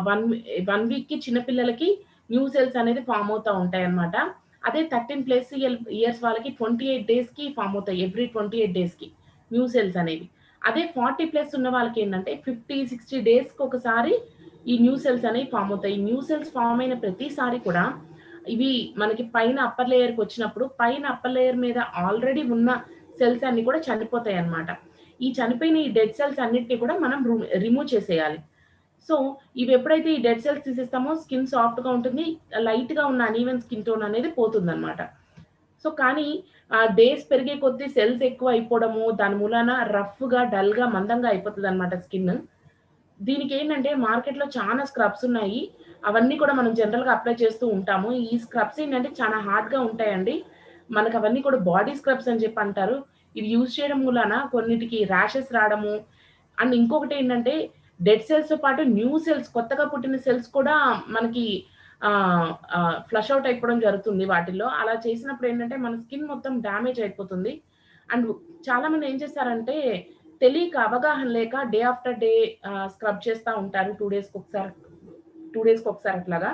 Speaker 2: 1 వీక్‌కి చిన్న పిల్లలకి న్యూ సెల్స్ అనేది ఫార్మ్ అవుతా ఉంటాయన్నమాట. అదే 13 ప్లస్ ఇయర్స్ వాళ్ళకి 28 డేస్‌కి ఫార్మ్ అవుతాయి. ఎవ్రీ 28 డేస్‌కి న్యూ సెల్స్ అనేవి. అదే 40 ప్లస్ ఉన్న వాళ్ళకేంటంటే 50, 60 డేస్‌కి ఒకసారి ఈ న్యూ సెల్స్ అనేవి ఫార్మ్ అవుతాయి. ఈ న్యూ సెల్స్ ఫార్మ్ అయిన ప్రతిసారి కూడా ఇవి మనకి పైన అప్పర్ లేయర్‌కొచ్చినప్పుడు పైన అప్పర్ లేయర్ మీద ఆల్రెడీ ఉన్న సెల్స్ అన్నీ కూడా చనిపోతాయన్నమాట. ఈ చనిపోయిన ఈ డెడ్ సెల్స్ అన్నిటిని కూడా మనం రిమూవ్ చేసేయాలి. సో, ఇవెప్పుడైతే ఈ డెడ్ సెల్స్ తీసేస్తామో స్కిన్ సాఫ్ట్‌గా ఉంటుంది. లైట్‌గా ఉన్న అన్‌ఈవెన్ స్కిన్ టోన్ అనేది పోతుందనమాట. సో, కానీ డేస్ పెరిగే కొద్దీ సెల్స్ ఎక్కువ అయిపోవడము, దాని మూలాన రఫ్‌గా, డల్‌గా, మందంగా అయిపోతదనమాట స్కిన్. దీనికేంటంటే మార్కెట్‌లో చానా స్క్రబ్స్ ఉన్నాయి. అవన్నీ కూడా మనం జనరల్‌గా అప్లై చేస్తూ ఉంటాము. ఈ స్క్రబ్స్ ఏంటంటే చాలా హార్డ్‌గా ఉంటాయండి. మనకవన్నీ కూడా బాడీ స్క్రబ్స్ అని చెప్పి అంటారు. ఇవి యూజ్ చేయడం మూలాన కొన్నిటికి ర్యాషెస్ రావడము, అండ్ ఇంకొకటేంటంటే డెడ్ సెల్స్‌తో పాటు న్యూ సెల్స్ కొత్తగా పుట్టిన సెల్స్ కూడా మనకి ఫ్లష్ ఔట్ అయిపోవడం జరుగుతుంది వాటిల్లో. అలా చేసినప్పుడు ఏంటంటే మన స్కిన్ మొత్తం డ్యామేజ్ అయిపోతుంది. అండ్ చాలామంది ఏం చేస్తారంటే తెలియక అవగాహన లేక డే ఆఫ్టర్ డే స్క్రబ్ చేస్తా ఉంటారు. 2 డేస్‌కి ఒకసారి అట్లాగా.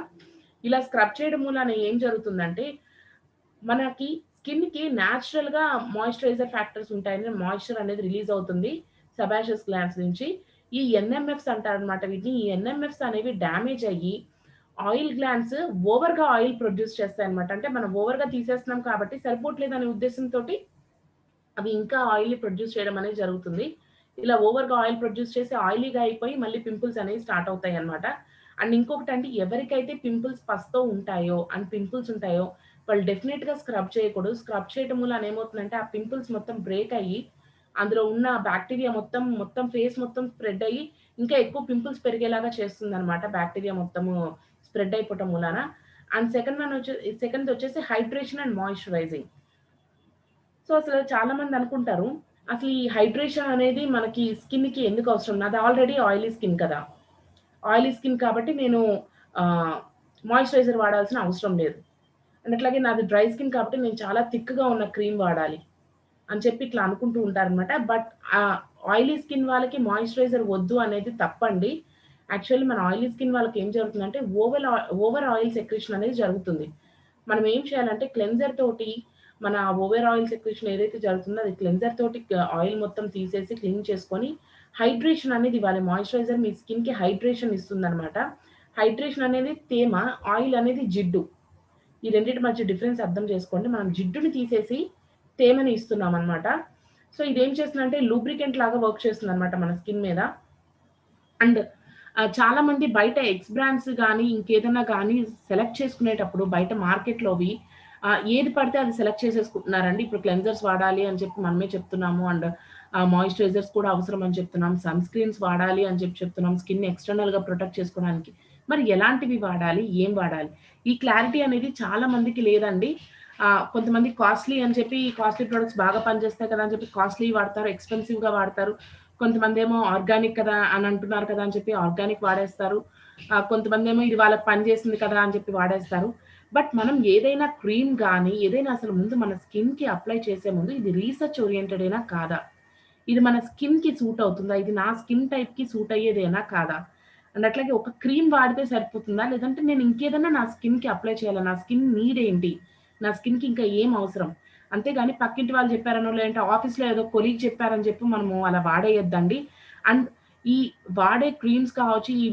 Speaker 2: ఇలా స్క్రబ్ చేయడం మూలాన ఏం జరుగుతుందంటే, మనకి స్కిన్‌కి నేచురల్‌గా మాయిశ్చరైజర్ ఫ్యాక్టర్స్ ఉంటాయండి. మాయిశ్చర్ అనేది రిలీజ్ అవుతుంది సెబాషియస్ గ్లాండ్స్ నుంచి. ఈ ఎన్ఎంఎఫ్స్ అంటారనమాట వీటిని. ఈ ఎన్ఎంఎఫ్స్ అనేవి డ్యామేజ్ అయ్యి ఆయిల్ గ్లాండ్స్ ఓవర్‌గా ఆయిల్ ప్రొడ్యూస్ చేస్తాయన్నమాట. అంటే మనం ఓవర్‌గా తీసేస్తున్నాం కాబట్టి సరిపోవట్లేదనే ఉద్దేశంతోటి అవి ఇంకా ఆయిల్‌ని ప్రొడ్యూస్ చేయడం అనేది జరుగుతుంది. ఇలా ఓవర్‌గా ఆయిల్ ప్రొడ్యూస్ చేసి ఆయిలీగా అయిపోయి మళ్ళీ పింపుల్స్ అనేవి స్టార్ట్ అవుతాయన్నమాట. అండ్ ఇంకొకటంటే ఎవరికైతే పింపుల్స్ పస్తో ఉంటాయో అండ్ పింపుల్స్ ఉంటాయో వాళ్ళు డెఫినిట్‌గా స్క్రబ్ చేయకూడదు. స్క్రబ్ చేయటం వలన ఏమవుతుందంటే ఆ పింపుల్స్ మొత్తం బ్రేక్ అయ్యి అందులో ఉన్న బాక్టీరియా మొత్తం ఫేస్ మొత్తం స్ప్రెడ్ అయ్యి ఇంకా ఎక్కువ పింపుల్స్ పెరిగేలాగా చేస్తుందన్నమాట. బాక్టీరియా మొత్తము స్ప్రెడ్ అయిపోవటం మూలాన. అండ్ సెకండ్‌దొచ్చేసి హైడ్రేషన్ అండ్ మాయిశ్చరైజింగ్. సో, అసలు చాలామంది అనుకుంటారు, అసలు ఈ హైడ్రేషన్ అనేది మనకి స్కిన్‌కి ఎందుకు అవసరం? నాది ఆల్రెడీ ఆయిలీ స్కిన్ కదా! ఆయిలీ స్కిన్ కాబట్టి నేను ఆహ్, మాయిశ్చరైజర్ వాడాల్సిన అవసరం లేదు. అండ్ అట్లాగే నాది డ్రై స్కిన్ కాబట్టి నేను చాలా థిక్‌గా ఉన్న క్రీమ్ వాడాలి అని చెప్పి ఇట్లా అనుకుంటూ ఉంటారనమాట. బట్ ఆయిలీ స్కిన్ వాళ్ళకి మాయిశ్చరైజర్ వద్దు అనేది తప్పండి. యాక్చువల్లీ మన ఆయిలీ స్కిన్ వాళ్ళకి ఏం జరుగుతుందంటే ఓవర్ ఆయిల్ సెక్రీషన్ అనేది జరుగుతుంది. మనం ఏం చేయాలంటే క్లెన్జర్ తోటి మన ఓవర్ ఆయిల్ సెక్రీషన్ ఏదైతే జరుగుతుందో అది క్లెన్జర్ తోటి ఆయిల్ మొత్తం తీసేసి క్లీన్ చేసుకొని హైడ్రేషన్ అనేది ఇవ్వాలి. మాయిశ్చరైజర్ మీ స్కిన్‌కి హైడ్రేషన్ ఇస్తుందనమాట. హైడ్రేషన్ అనేది తేమ, ఆయిల్ అనేది జిడ్డు. ఈ రెండింటి మధ్య డిఫరెన్స్ అర్థం చేసుకోండి. మనం జిడ్డుని తీసేసి తేమని ఇస్తున్నాం అనమాట. సో ఇదేం చేస్తుందంటే లూబ్రికెంట్ లాగా వర్క్ చేస్తుంది అనమాట మన స్కిన్ మీద. అండ్ చాలా మంది బయట ఎక్స్ బ్రాండ్స్ గానీ, ఇంకేదన్నా గానీ సెలెక్ట్ చేసుకునేటప్పుడు బయట మార్కెట్‌లోవి ఏది పడితే అది సెలెక్ట్ చేసేసుకుంటున్నారండి. ఇప్పుడు క్లెన్జర్స్ వాడాలి అని చెప్పి మనమే చెప్తున్నాము. అండ్ మాయిశ్చరైజర్స్ కూడా అవసరం అని చెప్తున్నాం. సన్ స్క్రీన్స్ వాడాలి అని చెప్పి చెప్తున్నాం. స్కిన్ ఎక్స్‌టర్నల్‌గా ప్రొటెక్ట్ చేసుకోవడానికి. మరి ఎలాంటివి వాడాలి? ఏం వాడాలి? ఈ క్లారిటీ అనేది చాలా మందికి లేదండి. కొంతమంది కాస్ట్‌లీ అని చెప్పి కాస్ట్‌లీ ప్రొడక్ట్స్ బాగా పనిచేస్తాయి కదా అని చెప్పి కాస్ట్‌లీవి వాడతారు. ఎక్స్‌పెన్సివ్‌గా వాడతారు. కొంతమందేమో ఆర్గానిక్ కదా అని అంటున్నారు కదా అని చెప్పి ఆర్గానిక్ వాడేస్తారు. కొంతమందేమో ఇది వాళ్ళకి పనిచేసింది కదా అని చెప్పి వాడేస్తారు. బట్ మనం ఏదైనా క్రీమ్ గానీ, ఏదైనా అసలు ముందు మన స్కిన్‌కి అప్లై చేసే ముందు ఇది రీసెర్చ్ ఓరియెంటెడేనా కాదా? ఇది మన స్కిన్‌కి సూట్ అవుతుందా? ఇది నా స్కిన్ టైప్‌కి సూట్ అయ్యేదేనా కాదా? అండ్ అట్లాగే ఒక క్రీమ్ వాడితే సరిపోతుందా? లేదంటే నేను ఇంకేదన్నా నా స్కిన్‌కి అప్లై చేయాలా? నా స్కిన్ నీడ్ ఏంటి? నా స్కిన్‌కి ఇంకా ఏం అవసరం? అంతేగాని పక్కింటి వాళ్ళు చెప్పారనో, లేదంటే ఆఫీస్‌లో ఏదో కొలీగ్ చెప్పారని చెప్పి మనము అలా వాడేయొద్దండి. అండ్ ఈ వాడే క్రీమ్స్ కావచ్చు, ఈ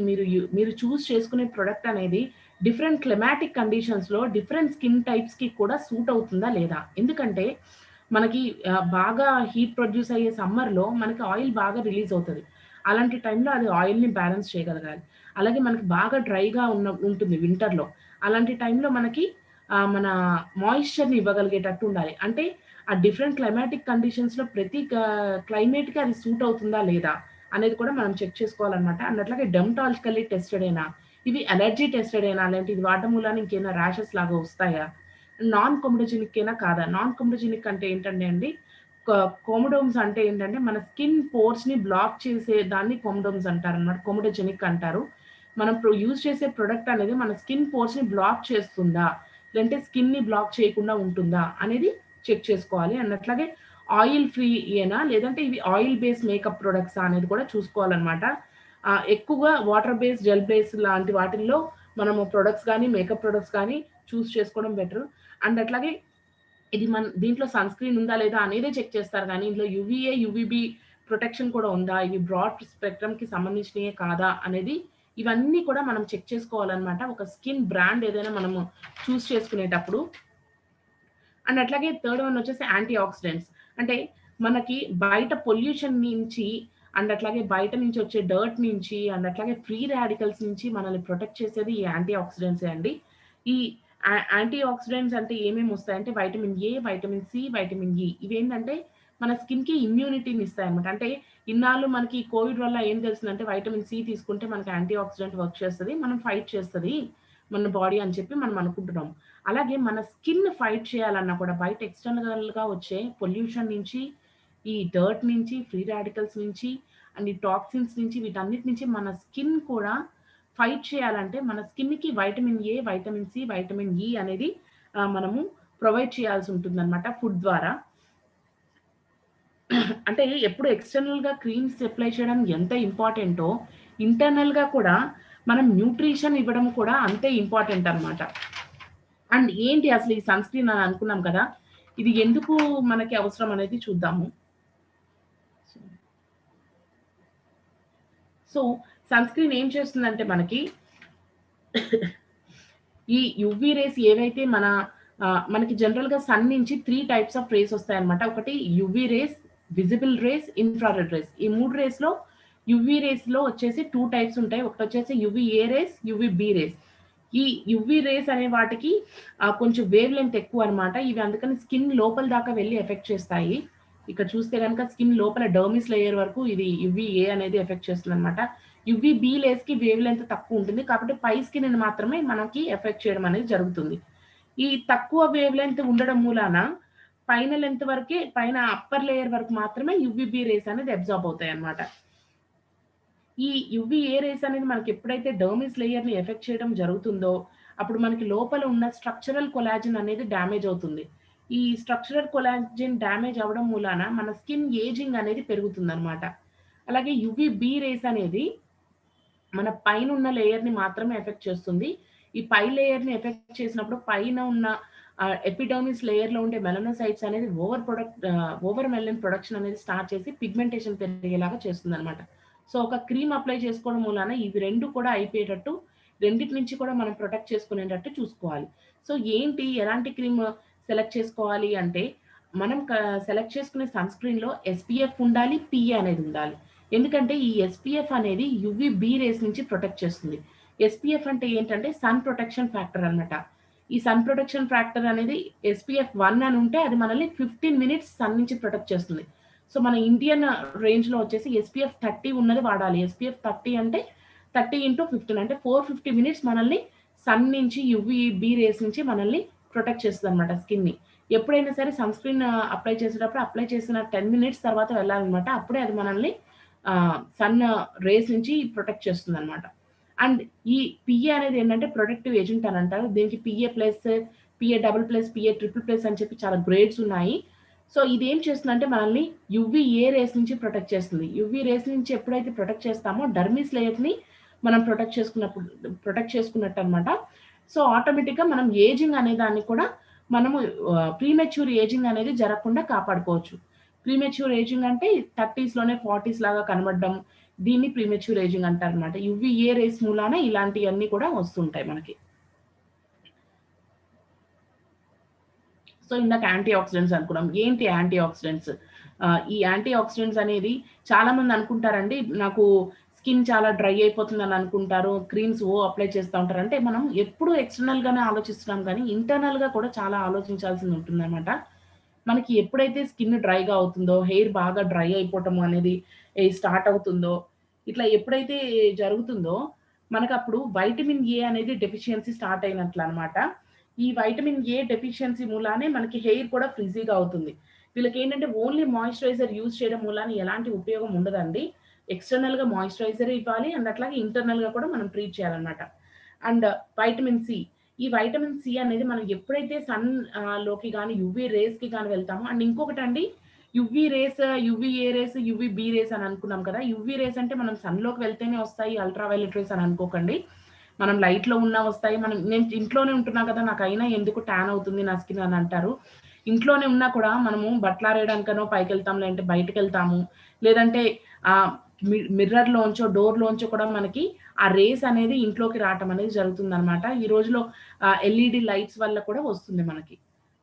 Speaker 2: మీరు చూజ్ చేసుకునే ప్రొడక్ట్ అనేది డిఫరెంట్ క్లైమాటిక్ కండిషన్స్‌లో డిఫరెంట్ స్కిన్ టైప్స్‌కి కూడా సూట్ అవుతుందా లేదా? ఎందుకంటే మనకి బాగా హీట్ ప్రొడ్యూస్ అయ్యే సమ్మర్‌లో మనకి ఆయిల్ బాగా రిలీజ్ అవుతది. అలాంటి టైంలో అది ఆయిల్‌ని బ్యాలెన్స్ చేయగలగాలి. అలాగే మనకి బాగా డ్రైగా ఉంటుంది వింటర్‌లో. అలాంటి టైంలో మనకి మన మాయిశ్చర్‌ని ఇవ్వగలిగేటట్టు ఉండాలి. అంటే ఆ డిఫరెంట్ క్లైమాటిక్ కండిషన్స్‌లో ప్రతి క్లైమేట్‌కి అది సూట్ అవుతుందా లేదా? అనేది కూడా మనం చెక్ చేసుకోవాలనమాట. అండ్ అట్లాగే డెర్మటాలజికల్లీ టెస్టెడేనా? ఇవి అలర్జీ టెస్టెడేనా? లేదంటే ఇది వాడడం మూలాన ఇంకేమైనా ర్యాషెస్ లాగా వస్తాయా? నాన్ కొమోడోజెనికేనా కాదా? నాన్ కొమోడోజెనిక్ అంటే ఏంటంటే అండి, కోమోడోమ్స్ అంటే ఏంటంటే, మన స్కిన్ పోర్స్‌ని బ్లాక్ చేసే దాన్ని కోమోడోమ్స్ అంటారనమాట. కొమోడోజెనిక్ అంటారు. మనం యూజ్ చేసే ప్రొడక్ట్ అనేది మన స్కిన్ పోర్స్‌ని బ్లాక్ చేస్తుందా? లేదంటే స్కిన్‌ని బ్లాక్ చేయకుండా ఉంటుందా? అనేది చెక్ చేసుకోవాలి. అండ్ అట్లాగే ఆయిల్ ఫ్రీ యేనా? లేదంటే ఇవి ఆయిల్ బేస్ మేకప్ ప్రొడక్ట్సా? అనేది కూడా చూసుకోవాలనమాట. ఎక్కువగా వాటర్ బేస్, జెల్ బేస్ లాంటి వాటిల్లో మనము ప్రొడక్ట్స్ గానీ, మేకప్ ప్రొడక్ట్స్ గానీ చూజ్ చేసుకోవడం బెటర్. అండ్ అట్లాగే ఇది దీంట్లో సన్ స్క్రీన్ ఉందా లేదా అనేదే చెక్ చేస్తారు గానీ, ఇందులో యూవీఏ, యూవీబీ ప్రొటెక్షన్ కూడా ఉందా? ఇవి బ్రాడ్ స్పెక్ట్రమ్‌కి సంబంధించినయే కాదా? అనేది ఇవన్నీ కూడా మనం చెక్ చేసుకోవాలనమాట. ఒక స్కిన్ బ్రాండ్ ఏదైనా మనము చూజ్ చేసుకునేటప్పుడు. అండ్ అట్లాగే థర్డ్ వన్ వచ్చేసి యాంటీ ఆక్సిడెంట్స్. అంటే మనకి బయట పొల్యూషన్ నుంచి అండ్ అట్లాగే బయట నుంచి వచ్చే డర్ట్ నుంచి అండ్ అట్లాగే ఫ్రీ రాడికల్స్ నుంచి మనల్ని ప్రొటెక్ట్ చేసేది ఈ యాంటీ ఆక్సిడెంట్సే అండి. ఈ యాంటీ ఆక్సిడెంట్స్ అంటే ఏమేమి వస్తాయంటే vitamin A, vitamin C, vitamin E. ఇవేంటంటే మన స్కిన్‌కి ఇమ్యూనిటీని ఇస్తాయన్నమాట. అంటే ఇన్నాళ్ళు మనకి కోవిడ్ వల్ల ఏం తెలిసిందంటే వైటమిన్ సి తీసుకుంటే మనకి యాంటీ ఆక్సిడెంట్ వర్క్ చేస్తది. మనం ఫైట్ చేస్తది మన బాడీ అని చెప్పి మనం అనుకుంటున్నాం. అలాగే మన స్కిన్ ఫైట్ చేయాలన్నా కూడా బయట ఎక్స్‌టర్నల్‌గా వచ్చే పొల్యూషన్ నుంచి, ఈ డర్ట్ నుంచి, ఫ్రీ రాడికల్స్ నుంచి అండ్ ఈ టాక్సిన్స్ నుంచి వీటన్నిటి నుంచి మన స్కిన్ కూడా ఫైట్ చేయాలంటే మన స్కిన్‌కి vitamin A, vitamin C, vitamin E అనేది మనము ప్రొవైడ్ చేయాల్సి ఉంటుందన్నమాట ఫుడ్ ద్వారా. అంటే ఎప్పుడు ఎక్స్‌టర్నల్‌గా క్రీమ్స్ అప్లై చేయడం ఎంత ఇంపార్టెంటో, ఇంటర్నల్‌గా కూడా మనం న్యూట్రిషన్ ఇవ్వడం కూడా అంతే ఇంపార్టెంట్ అన్నమాట. అండ్ ఏంటి అసలు ఈ సన్ స్క్రీన్ అని అనుకున్నాం కదా! ఇది ఎందుకు మనకి అవసరం అనేది చూద్దాము. సో, సన్ స్క్రీన్ ఏం చేస్తుందంటే మనకి ఈ యూవీ రేస్ ఏవైతే మనకి జనరల్‌గా సన్ నుంచి 3 టైప్స్ ఆఫ్ రేస్ వస్తాయన్నమాట. ఒకటి UV rays, visible rays, infrared rays. ఈ 3 రేస్‌లో యూవీ రేస్‌లో వచ్చేసి 2 టైప్స్ ఉంటాయి. ఒకటొచ్చేసి యూవీఏ రేస్, యూవీబీ రేస్. ఈ యూవీ రేస్ అనే వాటికి కొంచెం వేవ్ లెంగ్త్ ఎక్కువన్నమాట. ఇవి అందుకని స్కిన్ లోపల దాకా వెళ్లి ఎఫెక్ట్ చేస్తాయి. ఇక్కడ చూస్తే గనక స్కిన్ లోపల డెర్మిస్ లేయర్ వరకు ఇది యూవీఏ అనేది ఎఫెక్ట్ చేస్తుందన్నమాట. యూవీబీ రేస్‌కి వేవ్ లెంగ్త్ తక్కువుంటుంది. కాబట్టి పై స్కిన్‌ని మాత్రమే మనకి ఎఫెక్ట్ చేయడం అనేది జరుగుతుంది. ఈ తక్కువ వేవ్ లెంగ్త్ ఉండడం మూలాన పైన లెంగ్త్ వరకే పైన అప్పర్ లేయర్ వరకు మాత్రమే యూవీబీ రేస్ అనేది అబ్జార్బ్ అవుతాయన్నమాట. ఈ యూవీఏ రేస్ అనేది మనకి ఎప్పుడైతే డెర్మిస్ లేయర్‌ని ఎఫెక్ట్ చేయడం జరుగుతుందో, అప్పుడు మనకి లోపల ఉన్న స్ట్రక్చరల్ కొలాజన్ అనేది డ్యామేజ్ అవుతుంది. ఈ స్ట్రక్చరల్ కొలాజన్ డ్యామేజ్ అవ్వడం మూలాన మన స్కిన్ ఏజింగ్ అనేది పెరుగుతుందన్నమాట. అలాగే యూవీబీ రేస్ అనేది మన పైనున్న లేయర్‌ని మాత్రమే ఎఫెక్ట్ చేస్తుంది. ఈ పై లేయర్‌ని ఎఫెక్ట్ చేసినప్పుడు పైన ఉన్న ఎపిడర్మిస్ లేయర్‌లో ఉండే మెలనోసైట్స్ అనేది ఓవర్ మెలనిన్ ప్రొడక్షన్ అనేది స్టార్ట్ చేసి పిగ్మెంటేషన్ పెరిగేలాగా చేస్తుందన్నమాట. సో, ఒక క్రీమ్ అప్లై చేసుకోవడం మూలాన ఇవి 2 కూడా అయిపోయేటట్టు రెండిటి నుంచి కూడా మనం ప్రొటెక్ట్ చేసుకునేటట్టు చూసుకోవాలి. సో ఏంటి, ఎలాంటి క్రీమ్ సెలెక్ట్ చేసుకోవాలి అంటే, మనం సెలెక్ట్ చేసుకునే సన్ స్క్రీన్‌లో ఎస్‌పీఎఫ్ ఉండాలి, పీఏ అనేది ఉండాలి. ఎందుకంటే ఈ ఎస్‌పీఎఫ్ అనేది యూవీబీ రేస్ నుంచి ప్రొటెక్ట్ చేస్తుంది. ఎస్‌పీఎఫ్ అంటే ఏంటంటే సన్ ప్రొటెక్షన్ ఫ్యాక్టర్ అన్నమాట. ఈ సన్ ప్రొటెక్షన్ ఫ్యాక్టర్ అనేది ఎస్‌పీఎఫ్ 1 అని ఉంటే అది మనల్ని 15 మినిట్స్ సన్ నుంచి ప్రొటెక్ట్ చేస్తుంది. సో మన ఇండియన్ రేంజ్‌లో వచ్చేసి ఎస్‌పీఎఫ్ 30 ఉన్నది వాడాలి. ఎస్‌పీఎఫ్ 30 అంటే 30 ఇంటూ 15 అంటే 450 మినిట్స్ మనల్ని సన్ నుంచి యూవీబీ రేస్ నుంచి మనల్ని ప్రొటెక్ట్ చేస్తదనమాట స్కిన్‌ని. ఎప్పుడైనా సరే సన్ స్క్రీన్ అప్లై చేసేటప్పుడు అప్లై చేసిన 10 మినిట్స్ తర్వాత వెళ్ళాలనమాట. అప్పుడే అది మనల్ని సన్ రేస్ నుంచి ప్రొటెక్ట్ చేస్తుందనమాట. అండ్ ఈ పీఏ అనేది ఏంటంటే ప్రొటెక్టివ్ ఏజెంట్ అని అంటారు. దీనికి PA plus, PA double plus, PA triple plus అని చెప్పి చాలా గ్రేడ్స్ ఉన్నాయి. సో ఇదేం చేస్తుందంటే మనల్ని యూవీఏ రేస్ నుంచి ప్రొటెక్ట్ చేస్తుంది. యూవీ రేస్ నుంచి ఎప్పుడైతే ప్రొటెక్ట్ చేస్తామో డర్మిస్ లేయర్‌ని మనం ప్రొటెక్ట్ చేసుకున్నట్టనమాట. సో ఆటోమేటిక్‌గా మనం ఏజింగ్ అనే దాన్ని కూడా మనము ప్రీమెచ్యూర్ ఏజింగ్ అనేది జరగకుండా కాపాడుకోవచ్చు. ప్రీమెచ్యూర్ ఏజింగ్ అంటే 30స్‌లోనే 40స్ లాగా కనబడడం. దీన్ని ప్రీమెచ్యూర్ ఏజింగ్ అంటారనమాట. యూవీఏ రేస్ మూలాన ఇలాంటియన్నీ కూడా వస్తుంటాయి మనకి. సో ఇందాక యాంటీ ఆక్సిడెంట్స్ అనుకున్నాం. ఏంటి యాంటీ ఆక్సిడెంట్స్? ఈ యాంటీ ఆక్సిడెంట్స్ అనేది చాలామంది అనుకుంటారండి, నాకు స్కిన్ చాలా డ్రై అయిపోతుందని అనుకుంటారు. క్రీమ్స్ అప్లై చేస్తా ఉంటారు. అంటే మనం ఎప్పుడూ ఎక్స్‌టర్నల్‌గానే ఆలోచిస్తున్నాం కానీ, ఇంటర్నల్‌గా కూడా చాలా ఆలోచించాల్సింది ఉంటుందనమాట. మనకి ఎప్పుడైతే స్కిన్ డ్రైగా అవుతుందో, హెయిర్ బాగా డ్రై అయిపోవటం అనేది స్టార్ట్ అవుతుందో, ఇట్లా ఎప్పుడైతే జరుగుతుందో, మనకప్పుడు వైటమిన్ ఏ అనేది డెఫిషియన్సీ స్టార్ట్ అయినట్లనమాట. ఈ వైటమిన్ ఏ డెఫిషియన్సీ మూలానే మనకి హెయిర్ కూడా ఫ్రిజీగా అవుతుంది. వీళ్ళకేంటంటే ఓన్లీ మాయిశ్చరైజర్ యూజ్ చేయడం మూలాన ఎలాంటి ఉపయోగం ఉండదండి. ఎక్స్‌టర్నల్‌గా మాయిశ్చరైజర్ ఇవ్వాలి. అండ్ అట్లాగే ఇంటర్నల్‌గా కూడా మనం ట్రీట్ చేయాలనమాట. And vitamin C. ఈ వైటమిన్ సి అనేది మనం ఎప్పుడైతే సన్ లోకి గాని, యూవీ రేస్‌కి గాని వెళ్తామో, అండ్ ఇంకొకటండి, UV rays, UVA rays, UVB rays అని అనుకున్నాం కదా! యూవీ రేస్ అంటే మనం సన్‌లోకి వెళ్తేనే వస్తాయి. అల్ట్రా వయలెట్ రేస్ అని అనుకోకండి. మనం లైట్‌లో ఉన్నా వస్తాయి. నేను ఇంట్లోనే ఉంటున్నా కదా! నాకైనా ఎందుకు టాన్ అవుతుంది నా స్కిన్ అని అంటారు. ఇంట్లోనే ఉన్నా కూడా మనము బట్టలారేయడానికనో పైకెళ్తాం, లేదంటే బయటికెళ్తాము. లేదంటే ఆహ్, మిర్రర్‌లోంచో, డోర్‌లోంచో కూడా మనకి ఆ రేస్ అనేది ఇంట్లోకి రావటం అనేది జరుగుతుందనమాట. ఈ రోజులో ఎల్ఈడీ లైట్స్ వల్ల కూడా వస్తుంది మనకి.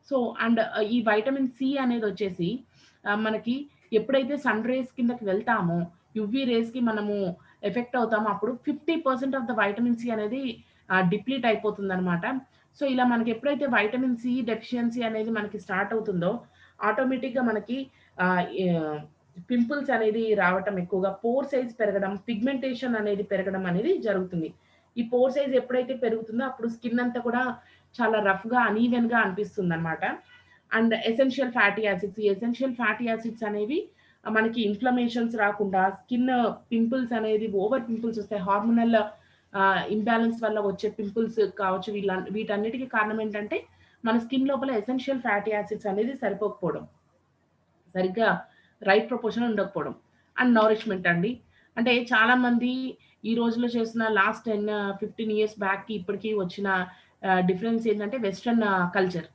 Speaker 2: సో, అండ్ ఈ వైటమిన్ సి అనేదొచ్చేసి మనకి ఎప్పుడైతే సన్ రేస్ కిందకి వెళ్తామో, యూవీ రేస్‌కి మనము ఎఫెక్ట్ అవుతామో, అప్పుడు 50% ఆఫ్ ద వైటమిన్ సి అనేది డిప్లీట్ అయిపోతుందనమాట. సో, ఇలా మనకి ఎప్పుడైతే వైటమిన్ సి డెఫిషియన్సీ అనేది మనకి స్టార్ట్ అవుతుందో, ఆటోమేటిక్‌గా మనకి ఆహ్, యాహ్, పింపుల్స్ అనేది రావటం ఎక్కువగా, పోర్ సైజ్ పెరగడం, పిగ్మెంటేషన్ అనేది పెరగడం అనేది జరుగుతుంది. ఈ పోర్ సైజ్ ఎప్పుడైతే పెరుగుతుందో అప్పుడు స్కిన్ అంతా కూడా చాలా రఫ్‌గా, అన్‌ఈవెన్‌గా అనిపిస్తుందనమాట. And essential fatty acids. ఈ ఎసెన్షియల్ ఫ్యాటీ యాసిడ్స్ అనేవి మనకి ఇన్‌ఫ్లమేషన్స్ రాకుండా, స్కిన్ పింపుల్స్ అనేది ఓవర్ పింపుల్స్ వస్తాయి. హార్మోనల్ ఇంబాలెన్స్ వల్ల వచ్చే పింపుల్స్ కావచ్చు. వీటన్నిటికి కారణం ఏంటంటే, మన స్కిన్ లోపల ఎసెన్షియల్ ఫ్యాటీ యాసిడ్స్ అనేది సరిపోకపోవడం. సరిగ్గా రైట్ ప్రపోర్షన్ ఉండకపోవడం. అండ్ నరిష్‌మెంట్ అండి. అంటే చాలామంది ఈ రోజుల్లో చేసిన లాస్ట్ 10, 15 ఇయర్స్ బ్యాక్‌కి ఇప్పటికి వచ్చిన డిఫరెన్స్ ఏంటంటే వెస్టర్న్ కల్చర్.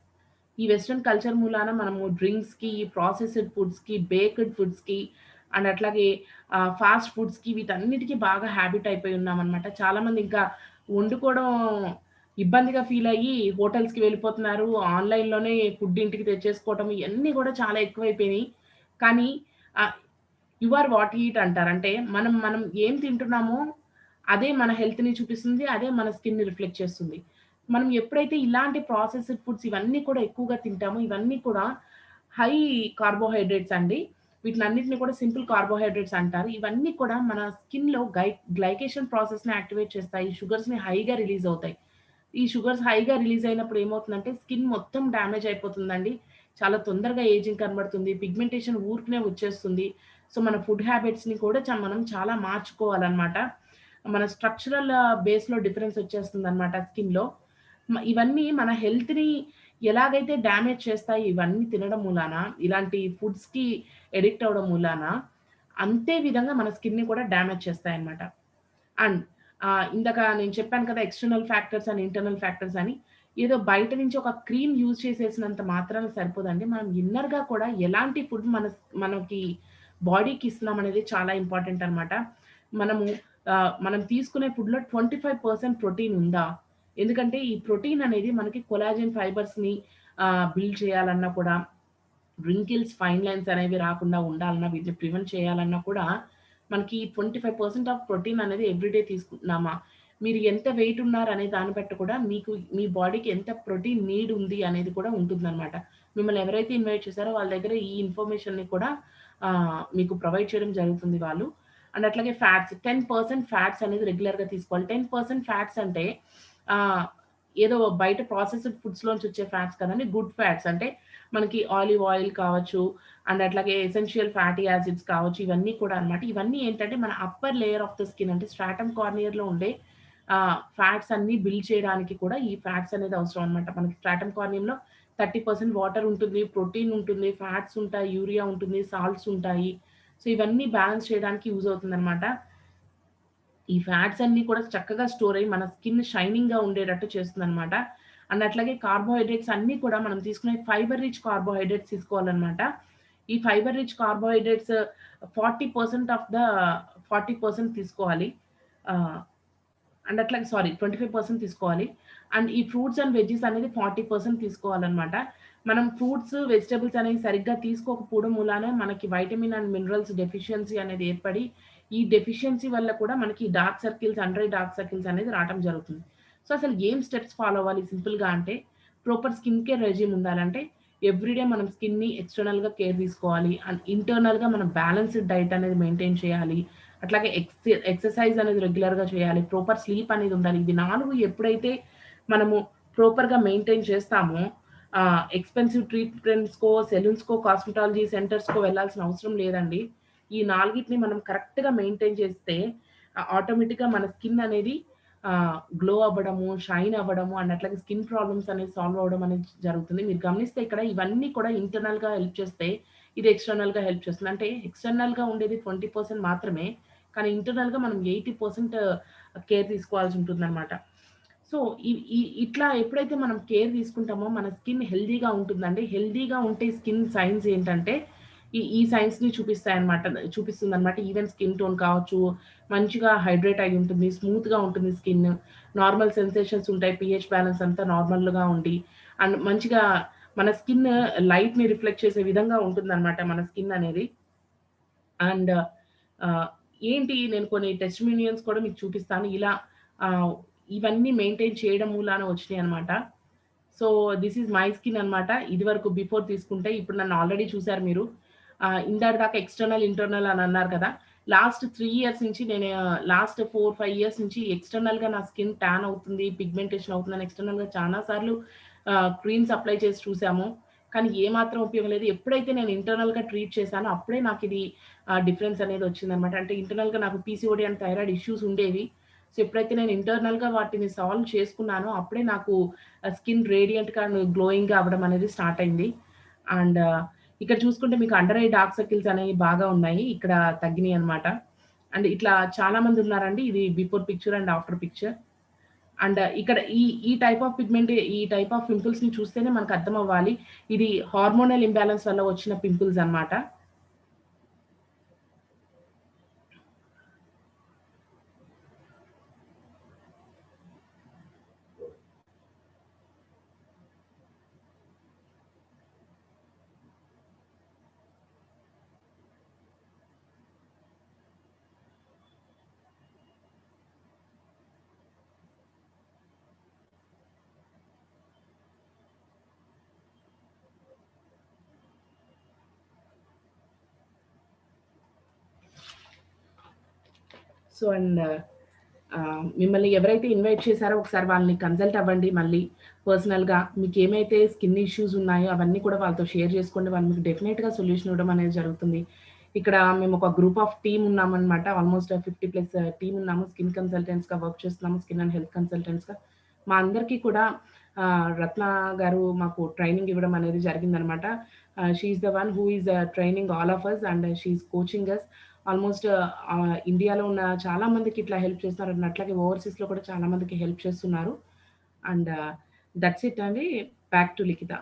Speaker 2: ఈ వెస్టర్న్ కల్చర్ మూలాన మనము డ్రింక్స్‌కి, ప్రాసెస్డ్ ఫుడ్స్‌కి, బేక్డ్ ఫుడ్స్‌కి అండ్ అట్లాగే ఫాస్ట్ ఫుడ్స్‌కి వీటన్నిటికి బాగా హాబిట్ అయిపోయి ఉన్నామనమాట. చాలామంది ఇంకా వండుకోవడం ఇబ్బందిగా ఫీల్ అయ్యి హోటల్స్‌కి వెళ్ళిపోతున్నారు. ఆన్‌లైన్‌లోనే ఫుడ్ ఇంటికి తెచ్చేసుకోవటం ఇయన్నీ గూడా చాలా ఎక్కువైపోయినియి. కానీ ah, you are what you eat అంటారు. అంటే మనం ఏం తింటున్నామో అదే మన హెల్త్‌ని చూపిస్తుంది. అదే మన స్కిన్‌ని రిఫ్లెక్ట్ చేస్తుంది. మనం ఎప్పుడైతే ఇలాంటి ప్రాసెస్డ్ ఫుడ్స్ ఇవన్నీ కూడా ఎక్కువగా తింటామో, ఇవన్నీ కూడా హై కార్బోహైడ్రేట్స్ అండి. వీటినన్నిటిని కూడా సింపుల్ కార్బోహైడ్రేట్స్ అంటారు. ఇవన్నీ కూడా మన స్కిన్‌లో గ్లైకేషన్ ప్రాసెస్‌ని యాక్టివేట్ చేస్తాయి. షుగర్స్‌ని హైగా రిలీజ్ అవుతాయి. ఈ షుగర్స్ హైగా రిలీజ్ అయినప్పుడు ఏమవుతుందంటే స్కిన్ మొత్తం డ్యామేజ్ అయిపోతుందండి. చాలా తొందరగా ఏజింగ్ కనబడుతుంది. పిగ్మెంటేషన్ ఊరికనే వచ్చేస్తుంది. సో, మన ఫుడ్ హ్యాబిట్స్‌ని కూడా మనం చాలా మార్చుకోవాలనమాట. మన స్ట్రక్చరల్ బేస్‌లో డిఫరెన్స్ వచ్చేస్తుందనమాట స్కిన్‌లో. ఇవన్నీ మన హెల్త్‌ని ఎలాగైతే డ్యామేజ్ చేస్తాయి ఇవన్నీ తినడం మూలాన, ఇలాంటి ఫుడ్స్‌కి అడిక్ట్ అవ్వడం మూలాన, అంతే విధంగా మన స్కిన్‌ని కూడా డ్యామేజ్ చేస్తాయన్నమాట. అండ్ ఇందాక నేను చెప్పాను కదా! ఎక్స్‌టర్నల్ ఫ్యాక్టర్స్ అని, ఇంటర్నల్ ఫ్యాక్టర్స్ అని. ఏదో బయట నుంచి ఒక క్రీమ్ యూజ్ చేసేసినంత మాత్రాన సరిపోదండి. మనం ఇన్నర్‌గా కూడా ఎలాంటి ఫుడ్ మనకి బాడీకి ఇస్తున్నామనేది చాలా ఇంపార్టెంట్ అన్నమాట. మనము మనం తీసుకునే ఫుడ్‌లో 25% ప్రోటీన్ ఉందా? ఎందుకంటే ఈ ప్రోటీన్ అనేది మనకి కొలాజన్ ఫైబర్స్‌ని బిల్డ్ చేయాలన్నా కూడా, రింకిల్స్, ఫైన్ లైన్స్ అనేవి రాకుండా ఉండాలన్నా, వీటిని ప్రివెంట్ చేయాలన్నా కూడా మనకి 25% ఆఫ్ ప్రోటీన్ అనేది ఎవ్రీడే తీసుకుంటున్నామా? మీరు ఎంత వెయిట్ ఉన్నారనే దాన్ని బట్టి కూడా మీకు మీ బాడీకి ఎంత ప్రోటీన్ నీడ్ ఉంది అనేది కూడా ఉంటుందనమాట. మిమ్మల్ని ఎవరైతే ఇన్వైట్ చేశారో వాళ్ళ దగ్గర ఈ ఇన్ఫర్మేషన్‌ని కూడా మీకు ప్రొవైడ్ చేయడం జరుగుతుంది వాళ్ళు. అండ్ అట్లాగే ఫ్యాట్స్ 10% ఫ్యాట్స్ అనేది రెగ్యులర్‌గా తీసుకోవాలి. 10% ఫ్యాట్స్ అంటే ఆహ్, ఏదో బయట ప్రాసెస్డ్ ఫుడ్స్‌లోంచి వచ్చే ఫ్యాట్స్ కాదండి. గుడ్ ఫ్యాట్స్ అంటే మనకి ఆలివ్ ఆయిల్ కావచ్చు, అండ్ అట్లాగే ఎసెన్షియల్ ఫ్యాటీ యాసిడ్స్ కావచ్చు, ఇవన్నీ కూడా అన్నమాట. ఇవన్నీ ఏంటంటే మన upper layer of the skin అంటే స్ట్రాటమ్ కార్నియర్‌లో ఉండే ఫ్యాట్స్ అన్నీ బిల్డ్ చేయడానికి కూడా ఈ ఫ్యాట్స్ అనేది అవసరం అన్నమాట. మనకి స్ట్రాటమ్ కార్నియంలో 30% వాటర్ ఉంటుంది, ప్రోటీన్ ఉంటుంది, ఫ్యాట్స్ ఉంటాయి, యూరియా ఉంటుంది, సాల్ట్స్ ఉంటాయి. సో, ఇవన్నీ బ్యాలెన్స్ చేయడానికి యూజ్ అవుతుందన్నమాట. ఈ ఫ్యాట్స్ అన్నీ కూడా చక్కగా స్టోర్ అయ్యి మన స్కిన్ షైనింగ్‌గా ఉండేటట్టు చేస్తుందనమాట. అండ్ అట్లాగే కార్బోహైడ్రేట్స్ అన్నీ కూడా మనం తీసుకునే ఫైబర్ రిచ్ కార్బోహైడ్రేట్స్ తీసుకోవాలనమాట. ఈ fibre rich carbohydrates 40% of the 40% తీసుకోవాలి. ఆహ్, అండ్ అట్లాగే 25% తీసుకోవాలి. అండ్ ఈ ఫ్రూట్స్ అండ్ వెజ్జీస్ అనేది 40% తీసుకోవాలనమాట. మనం ఫ్రూట్స్, వెజిటబుల్స్ అనేవి సరిగ్గా తీసుకోకపోవడం మూలాన మనకి వైటమిన్ అండ్ మినరల్స్ డెఫిషియన్సీ అనేది ఏర్పడి, ఈ డెఫిషియన్సీ వల్ల కూడా మనకి dark circles, under eye dark circles అనేది రావటం జరుగుతుంది. సో, అసలు ఏం స్టెప్స్ ఫాలో అవ్వాలి సింపుల్‌గా అంటే, ప్రాపర్ స్కిన్ కేర్ రెజిమ్ ఉండాలంటే, ఎవ్రీడే మనం స్కిన్‌ని ఎక్స్‌టర్నల్‌గా కేర్ తీసుకోవాలి. అండ్ ఇంటర్నల్‌గా మనం బ్యాలెన్స్‌డ్ డైట్ అనేది మెయింటైన్ చేయాలి. అట్లాగే ఎక్సర్సైజ్ అనేది రెగ్యులర్‌గా చేయాలి. ప్రాపర్ స్లీప్ అనేది ఉండాలి. ఇవి 4 ఎప్పుడైతే మనము ప్రాపర్‌గా మెయింటైన్ చేస్తామో ఎక్స్‌పెన్సివ్ ట్రీట్‌మెంట్స్‌కో, సెలూన్స్‌కో, కాస్మెటాలజీ సెంటర్స్‌కో వెళ్ళాల్సిన అవసరం లేదండి. ఈ 4టిని మనం కరెక్ట్‌గా మెయింటైన్ చేస్తే ఆటోమేటిక్‌గా మన స్కిన్ అనేది గ్లో అవ్వడము, షైన్ అవ్వడము అండ్ అట్లాగే స్కిన్ ప్రాబ్లమ్స్ అనేది సాల్వ్ అవ్వడం అనేది జరుగుతుంది. మీరు గమనిస్తే ఇక్కడ ఇవన్నీ కూడా ఇంటర్నల్‌గా హెల్ప్ చేస్తే, ఇది ఎక్స్‌టర్నల్‌గా హెల్ప్ చేస్తుంది. అంటే ఎక్స్‌టర్నల్‌గా ఉండేది 20% మాత్రమే. కానీ ఇంటర్నల్‌గా మనం 80% కేర్ తీసుకోవాల్సి ఉంటుందనమాట. సో, ఇ ఇ ఇట్లా ఎప్పుడైతే మనం కేర్ తీసుకుంటామో మన స్కిన్ హెల్తీగా ఉంటుందండి. హెల్తీగా ఉంటే స్కిన్ సైన్స్ ఏంటంటే ఈ సైన్స్‌ని చూపిస్తుందనమాట. ఈవెన్ స్కిన్ టోన్ కావచ్చు, మంచిగా హైడ్రేట్ అయ్యి ఉంటుంది, స్మూత్‌గా ఉంటుంది స్కిన్. నార్మల్ సెన్సేషన్స్ ఉంటాయి. పీహెచ్ బ్యాలెన్స్ అంతా నార్మల్‌గా ఉండి అండ్ మంచిగా మన స్కిన్ లైట్‌ని రిఫ్లెక్ట్ చేసే విధంగా ఉంటుందనమాట మన స్కిన్ అనేది. అండ్ ఆహ్, ఏంటి నేను కొన్ని టెస్టిమోనియల్స్ కూడా మీకు చూపిస్తాను. ఇలా ఆహ్, ఇవన్నీ మెయింటైన్ చేయడం మూలాన వచ్చినాయన్నమాట. So, this is my skin అన్నమాట. ఇదివరకు బిఫోర్ తీసుకుంటే ఇప్పుడు నన్ను ఆల్రెడీ చూసారు మీరు. ఇందాక దాకా ఎక్స్‌టర్నల్, ఇంటర్నల్ అని అన్నారు కదా! లాస్ట్ 3 ఇయర్స్ నుంచి నేను లాస్ట్ 4, 5 ఇయర్స్ నుంచి ఎక్స్‌టర్నల్‌గా నా స్కిన్ టాన్ అవుతుంది, పిగ్మెంటేషన్ అవుతుందని ఎక్స్‌టర్నల్‌గా చానా సార్లు క్రీమ్స్ అప్లై చేసి చూసాము. కానీ ఏమాత్రం ఉపయోగం లేదు. ఎప్పుడైతే నేను ఇంటర్నల్‌గా ట్రీట్ చేశానో అప్పుడే నాకిది డిఫరెన్స్ అనేది వచ్చిందనమాట. అంటే ఇంటర్నల్‌గా నాకు పీసీఓడీ అండ్ థైరాయిడ్ ఇష్యూస్ ఉండేవి. సో, ఎప్పుడైతే నేను ఇంటర్నల్‌గా వాటిని సాల్వ్ చేసుకున్నానో అప్పుడే నాకు స్కిన్ రేడియంట్‌గా అండ్ గ్లోయింగ్‌గా అవ్వడం అనేది స్టార్ట్ అయింది. అండ్ ఇక్కడ చూసుకుంటే మీకు అండర్ ఐ డార్క్ సర్కిల్స్ అనేవి బాగా ఉన్నాయి. ఇక్కడ తగ్గినియనమాట. అండ్ ఇట్లా చాలా మంది ఉన్నారండి. ఇది before picture and after picture. And ఇక్కడ ఈ ఈ టైప్ ఆఫ్ పిగ్మెంట్ ఈ టైప్ ఆఫ్ పింపుల్స్‌ని చూస్తేనే మనకు అర్థమవ్వాలి. ఇది హార్మోనల్ ఇంబాలన్స్ వల్ల వచ్చిన పింపుల్స్ అన్నమాట. సో, అండ్ మిమ్మల్ని ఎవరైతే ఇన్వైట్ చేశారో ఒకసారి వాళ్ళని కన్సల్ట్ అవ్వండి మళ్ళీ పర్సనల్‌గా. మీకేమైతే స్కిన్ ఇష్యూస్ ఉన్నాయో అవన్నీ కూడా వాళ్ళతో షేర్ చేసుకోండి. వాళ్ళు మీకు డెఫినెట్‌గా సొల్యూషన్ ఇవ్వడం అనేది జరుగుతుంది. ఇక్కడ మేము ఒక గ్రూప్ ఆఫ్ టీమ్ ఉన్నామనమాట. ఆల్‌మోస్ట్ 50+ టీమ్ ఉన్నాము. స్కిన్ కన్సల్టెంట్స్‌గా వర్క్ చేస్తున్నాము. స్కిన్ అండ్ హెల్త్ కన్సల్టెంట్స్‌గా. మా అందరికీ కూడా రత్న గారు మాకు ట్రైనింగ్ ఇవ్వడం అనేది జరిగిందనమాట. She is the one who is training all of us and she is coaching us. Almost ఇండియాలో ఉన్న చాలా మందికి ఇట్లా హెల్ప్ చేస్తున్నారు. అండ్ అట్లాగే ఓవర్‌సీస్‌లో కూడా చాలా మందికి హెల్ప్ చేస్తున్నారు. అండ్ దట్స్ ఇట్ అండి. Back to Likhitha.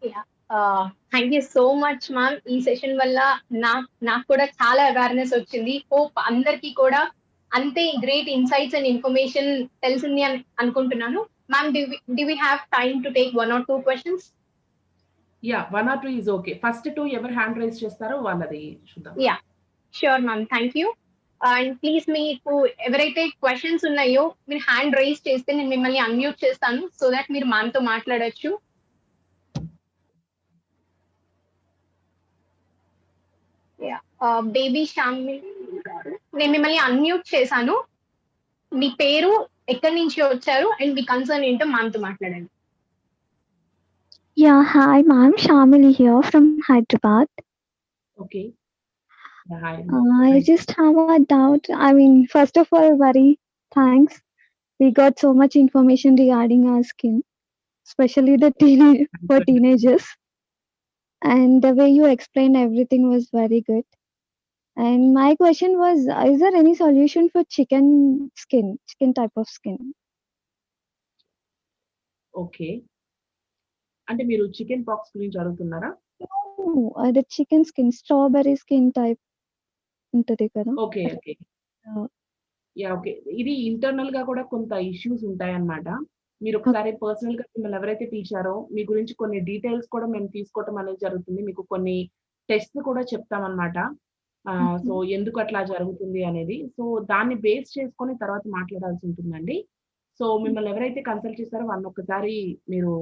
Speaker 1: Yeah. Thank you so much ma'am. ఈ సెషన్ వల్ల నాకు కూడా చాలా అవేర్నెస్ వచ్చింది. హోప్ అందరికీ కూడా అంతే గ్రేట్ ఇన్సైట్స్ అండ్ ఇన్ఫర్మేషన్ తెలిసింది అని అనుకుంటున్నాను. Ma'am, do we have time to take 1 or 2 questions?
Speaker 2: Yeah, 1 or 2 is okay. First 2 ఎవరు హ్యాండ్ రైజ్ చేస్తారో వాళ్ళది చూద్దాం.
Speaker 1: Yeah, sure ma'am. Thank you. And please మీకు ఎవరైతే క్వశ్చన్స్ ఉన్నాయో మీరు హ్యాండ్ రైజ్ చేస్తే నేను మిమ్మల్ని అన్మ్యూట్ చేస్తాను, సో దట్ మీరు మనతో మాట్లాడొచ్చు. బేబీ షామి గారు, నేను మిమ్మల్ని అన్మ్యూట్ చేశాను. మీ పేరు, ఎక్కడి నుంచి వచ్చారు, అండ్ మీ కన్సర్న్ ఏంటో మనతో మాట్లాడండి.
Speaker 3: Yeah, hi ma'am, Shamili here from Hyderabad.
Speaker 2: Okay. Hi.
Speaker 3: I just have a doubt. I mean, first of all, very thanks. We got so much information regarding our skin, especially the for teenagers. And the way you explained everything was very good. And my question was, is there any solution for chicken type of skin?
Speaker 2: Okay. అంటే మీరు chicken pox గురించి అడుగుతున్నారా?
Speaker 3: No, the chicken skin, strawberry skin type ఉంటది కదా.
Speaker 2: Okay. Okay. Yeah, okay. ఇది internal గా కూడా కొంత ఇష్యూస్ ఉంటాయన్నమాట. మీరు ఒకసారి పర్సనల్ గా మిమ్మల్ని ఎవరైతే పిలిచారో మీ గురించి కొన్ని డీటెయిల్స్ కూడా మేము తీసుకోవటం అనేది జరుగుతుంది. మీకు కొన్ని టెస్ట్స్ కూడా చెప్తామన్నమాట. సో ఎందుకు అట్లా జరుగుతుంది అనేది. సో దాన్ని బేస్ చేసుకొని తర్వాత మాట్లాడాల్సి ఉంటుందండి. సో మిమ్మల్ని ఎవరైతే కన్సల్ట్ చేస్తారో వాళ్ళని ఒక్కసారి మీరు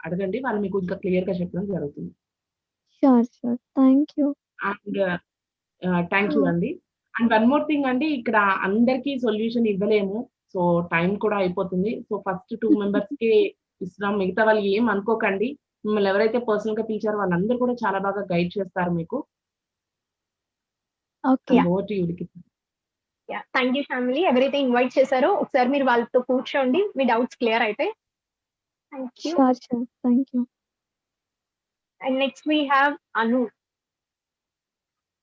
Speaker 2: అడగండి. వాళ్ళు మీకు ఇంకా క్లియర్ గా చెప్పడం జరుగుతుంది.
Speaker 3: Sure. Thank you.
Speaker 2: And thank you అండి. అండ్ వన్ మోర్ థింగ్ అండి, ఇక్కడ అందరికీ సొల్యూషన్ ఇవ్వలేము. సో టైం కూడా అయిపోతుంది. సో ఫస్ట్ 2 మెంబర్స్ కి ఇస్తున్నాం. మిగతా వాళ్ళు ఏం అనుకోకండి. మిమ్మల్ని ఎవరైతే పర్సనల్ గా పిలిచారో వాళ్ళందరూ కూడా చాలా బాగా గైడ్ చేస్తారు మీకు.
Speaker 3: Okay.
Speaker 2: Over to you Likhita.
Speaker 1: Yeah, thank you family. ఎవరైతే ఇన్వైట్ చేశారో ఒకసారి మీరు వాళ్ళతో కూర్చోండి, మీ డౌట్స్ క్లియర్ అయితే. Thank you.
Speaker 3: Sure. Thank you.
Speaker 1: And next we have Anu.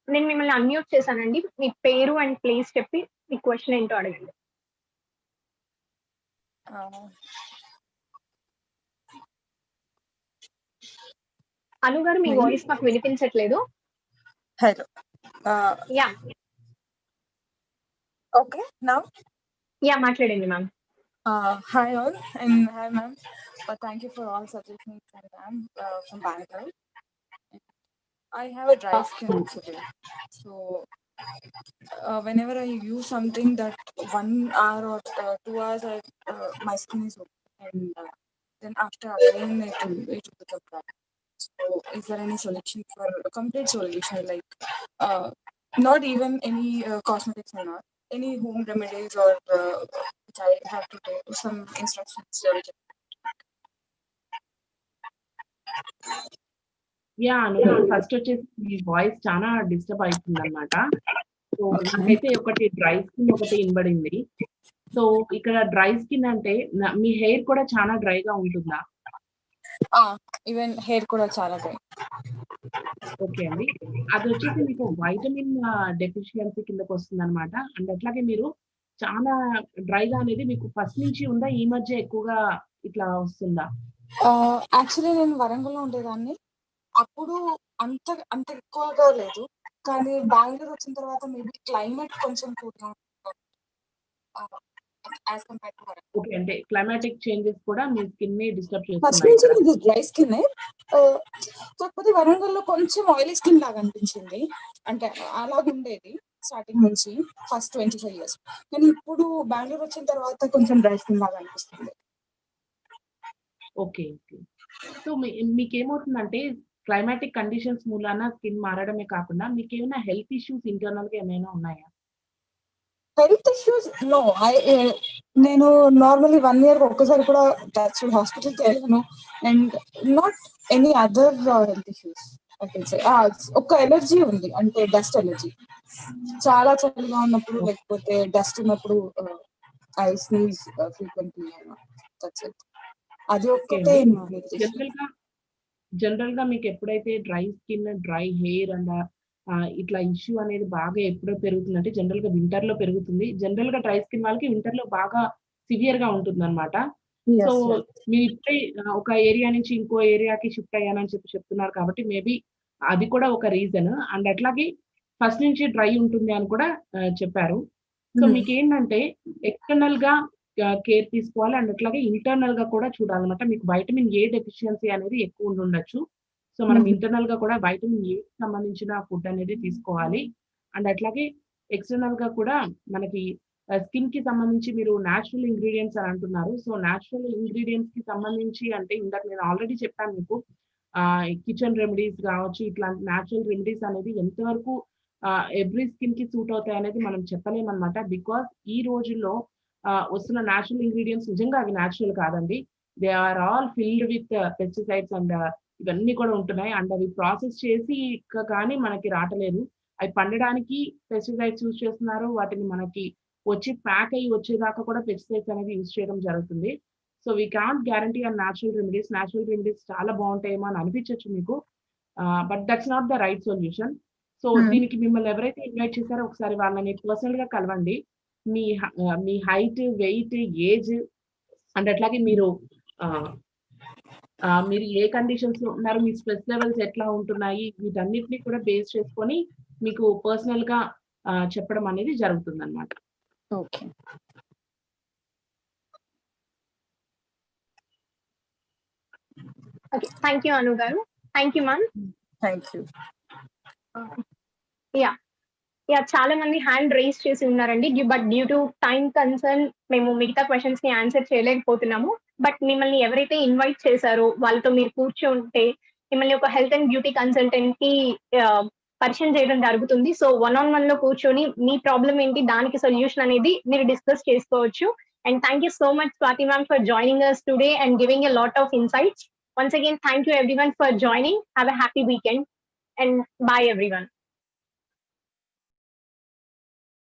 Speaker 1: నేను మిమ్మల్ని అన్మ్యూట్ చేశానండి. మీ పేరు అండ్ ప్లేస్ చెప్పి మీ క్వశ్చన్ ఏంటో అడగండి. అను గారు, మీ వాయిస్ మాకు వినిపించట్లేదు.
Speaker 4: Hello.
Speaker 1: Yeah,
Speaker 4: Okay, now.
Speaker 1: మాట్లాడండి ma'am.
Speaker 4: Hi all, and hi ma'am. Thank you for all suggestions, ma'am, from Bangalore. I have a dry skin actually. So whenever I use something that 1 hour or 2 hours, my skin is okay, and then after again it will become dry. So is there any solution for a complete solution, like not even any cosmetics or not, any home remedies or which I have to take some instructions?
Speaker 2: Yeah, first వచ్చేసి మీ voice చాలా disturb అవుతుంది అనమాట. So నాకైతే ఒకటి dry skin ఒకటి ఇనబడింది. So ఇక్కడ dry skin అంటే మీ hair కూడా చాలా డ్రైగా ఉంటుందా?
Speaker 4: ఈవెన్ హెయిర్ కూడా చాలా డ్రై.
Speaker 2: ఓకే అండి, అది వచ్చేసి మీకు వైటమిన్ డెఫిషియన్సీ కిందకి వస్తుంది అనమాట. అండ్ అట్లాగే మీరు చాలా డ్రైగా అనేది మీకు ఫస్ట్ నుంచి ఉందా, ఈ మధ్య ఎక్కువగా ఇట్లా వస్తుందా?
Speaker 4: యాక్చువల్లీ నేను వరంగల్లో ఉండేదాన్ని. అప్పుడు అంత ఎక్కువగా లేదు, కానీ బెంగళూరు వచ్చిన తర్వాత మేబీ క్లైమేట్ కొంచెం కూల్గా as compare to Warangal.
Speaker 2: Okay, అంటే క్లైమాటిక్ చేంజెస్ కూడా మీ స్కిన్ ని డిస్టర్బ్
Speaker 4: ఫస్ట్ నుంచి
Speaker 2: చేస్తున్నాయి.
Speaker 4: ఇది డ్రై స్కిన్, కాకపోతే వరంగల్లో కొంచెం ఆయిలీ స్కిన్ లాగా అనిపించింది. అంటే అలాగుండేది స్టార్టింగ్ నుంచి ఫస్ట్ 25 years, కానీ ఇప్పుడు బెంగళూరు వచ్చిన తర్వాత కొంచెం డ్రై స్కిన్ లాగా అనిపిస్తుంది.
Speaker 2: ఓకే. సో మీకేమవుతుందంటే క్లైమాటిక్ కండిషన్స్ మూలాన స్కిన్ మారడమే కాకుండా మీకేమైనా హెల్త్ ఇష్యూస్ ఇంటర్నల్ గా ఏమైనా ఉన్నాయా?
Speaker 4: Health issues no. నేను నార్మల్లీ 1 year ఒక్కసారి కూడా హాస్పిటల్కి వెళ్ళాను, and not any other health issues. ఒక ఎలర్జీ ఉంది, అంటే డస్ట్ ఎలర్జీ. చాలా చలిగా ఉన్నప్పుడు లేకపోతే డస్ట్ ఉన్నప్పుడు ఐ స్నీజ్ ఫ్రీక్వెంట్లీ. అది ఒక్కటే.
Speaker 2: జనరల్ గా మీకు ఎప్పుడైతే dry skin, dry hair and ఇట్లా ఇష్యూ అనేది బాగా ఎప్పుడో పెరుగుతుందంటే జనరల్ గా వింటర్ లో పెరుగుతుంది. జనరల్ గా డ్రై స్కిన్ వాళ్ళకి వింటర్ లో బాగా సివియర్ గా ఉంటుంది అనమాట. So
Speaker 4: Yes, yes.
Speaker 2: మీరు ఇప్పుడే ఒక ఏరియా నుంచి ఇంకో ఏరియాకి షిఫ్ట్ అయ్యానని చెప్తున్నారు కాబట్టి మేబీ అది కూడా ఒక రీజన్. అండ్ అట్లాగే ఫస్ట్ నుంచి డ్రై ఉంటుంది అని కూడా చెప్పారు. So
Speaker 4: Mhm.
Speaker 2: మీకు ఏంటంటే ఎక్స్టర్నల్ గా కేర్ తీసుకోవాలి. అండ్ అట్లాగే ఇంటర్నల్ గా కూడా చూడాలన్నమాట. మీకు వైటమిన్ ఏ డెఫిషియన్సీ అనేది ఎక్కువ ఉండొచ్చు. సో మనం
Speaker 4: Mhm.
Speaker 2: ఇంటర్నల్ గా కూడా వైటమిన్ ఏ సంబంధించిన ఫుడ్ అనేది తీసుకోవాలి. అండ్ అట్లాగే ఎక్స్టర్నల్ గా కూడా మనకి స్కిన్ కి సంబంధించి మీరు న్యాచురల్ ఇంగ్రీడియంట్స్ అని అంటున్నారు. సో న్యాచురల్ ఇంగ్రీడియంట్స్ కి సంబంధించి అంటే ఇందాక నేను ఆల్రెడీ చెప్పాను మీకు కిచెన్ రెమెడీస్ కావచ్చు, ఇట్లాంటి న్యాచురల్ రెమెడీస్ అనేది ఎంతవరకు ఎవ్రీ స్కిన్ కి సూట్ అవుతాయి అనేది మనం చెప్పలేమన్నమాట. బికాస్ ఈ రోజుల్లో వస్తున్న న్యాచురల్ ఇంగ్రీడియంట్స్ నిజంగా అవి న్యాచురల్ కాదండి. They are all filled with pesticides and ఇవన్నీ కూడా ఉంటున్నాయి. అండ్ అవి ప్రాసెస్ చేసి కానీ మనకి రావట్లేదు. అవి పండడానికి పెస్టిసైడ్స్ యూజ్ చేస్తున్నారు. వాటిని మనకి వచ్చి ప్యాక్ అయ్యి వచ్చేదాకా కూడా పెస్టిసైడ్స్ అనేది యూజ్ చేయడం జరుగుతుంది. So we can't guarantee on natural remedies. Natural remedies చాలా బాగుంటాయేమో అని అనిపించవచ్చు మీకు. But that's not the right solution. So దీనికి మిమ్మల్ని ఎవరైతే ఇన్వైట్ చేశారో ఒకసారి వాళ్ళని పర్సనల్ గా కలవండి. మీ హైట్, వెయిట్, ఏజ్ అండ్ అట్లాగే మీరు మీరు ఏ కండిషన్స్ లో ఉన్నారు, మీ స్ట్రెస్ లెవెల్స్ ఎట్లా ఉంటున్నాయి, వీటన్నిటిని కూడా బేస్ చేసుకొని మీకు పర్సనల్ గా చెప్పడం అనేది జరుగుతుంది అనమాట.
Speaker 4: Okay.
Speaker 1: Okay, thank you, Anu garu. Thank you, ma'am.
Speaker 4: Thank you.
Speaker 1: చాలా మంది హ్యాండ్ రైజ్ చేసి ఉన్నారండి. But due to time concern మేము మిగతా క్వశ్చన్స్ ని ఆన్సర్ చేయలేకపోతున్నాము. బట్ మిమ్మల్ని ఎవరైతే ఇన్వైట్ చేశారో వాళ్ళతో మీరు కూర్చుంటే మిమ్మల్ని ఒక హెల్త్ అండ్ బ్యూటీ కన్సల్టెంట్ కి పరిచయం చేయడం జరుగుతుంది. సో 1-on-1 లో కూర్చొని మీ ప్రాబ్లం ఏంటి, దానికి సొల్యూషన్ అనేది మీరు డిస్కస్ చేసుకోవచ్చు. And thank you so much, Swati ma'am, for joining us today and giving a lot of insights. Once again, thank you everyone for joining. Have a happy weekend and bye everyone.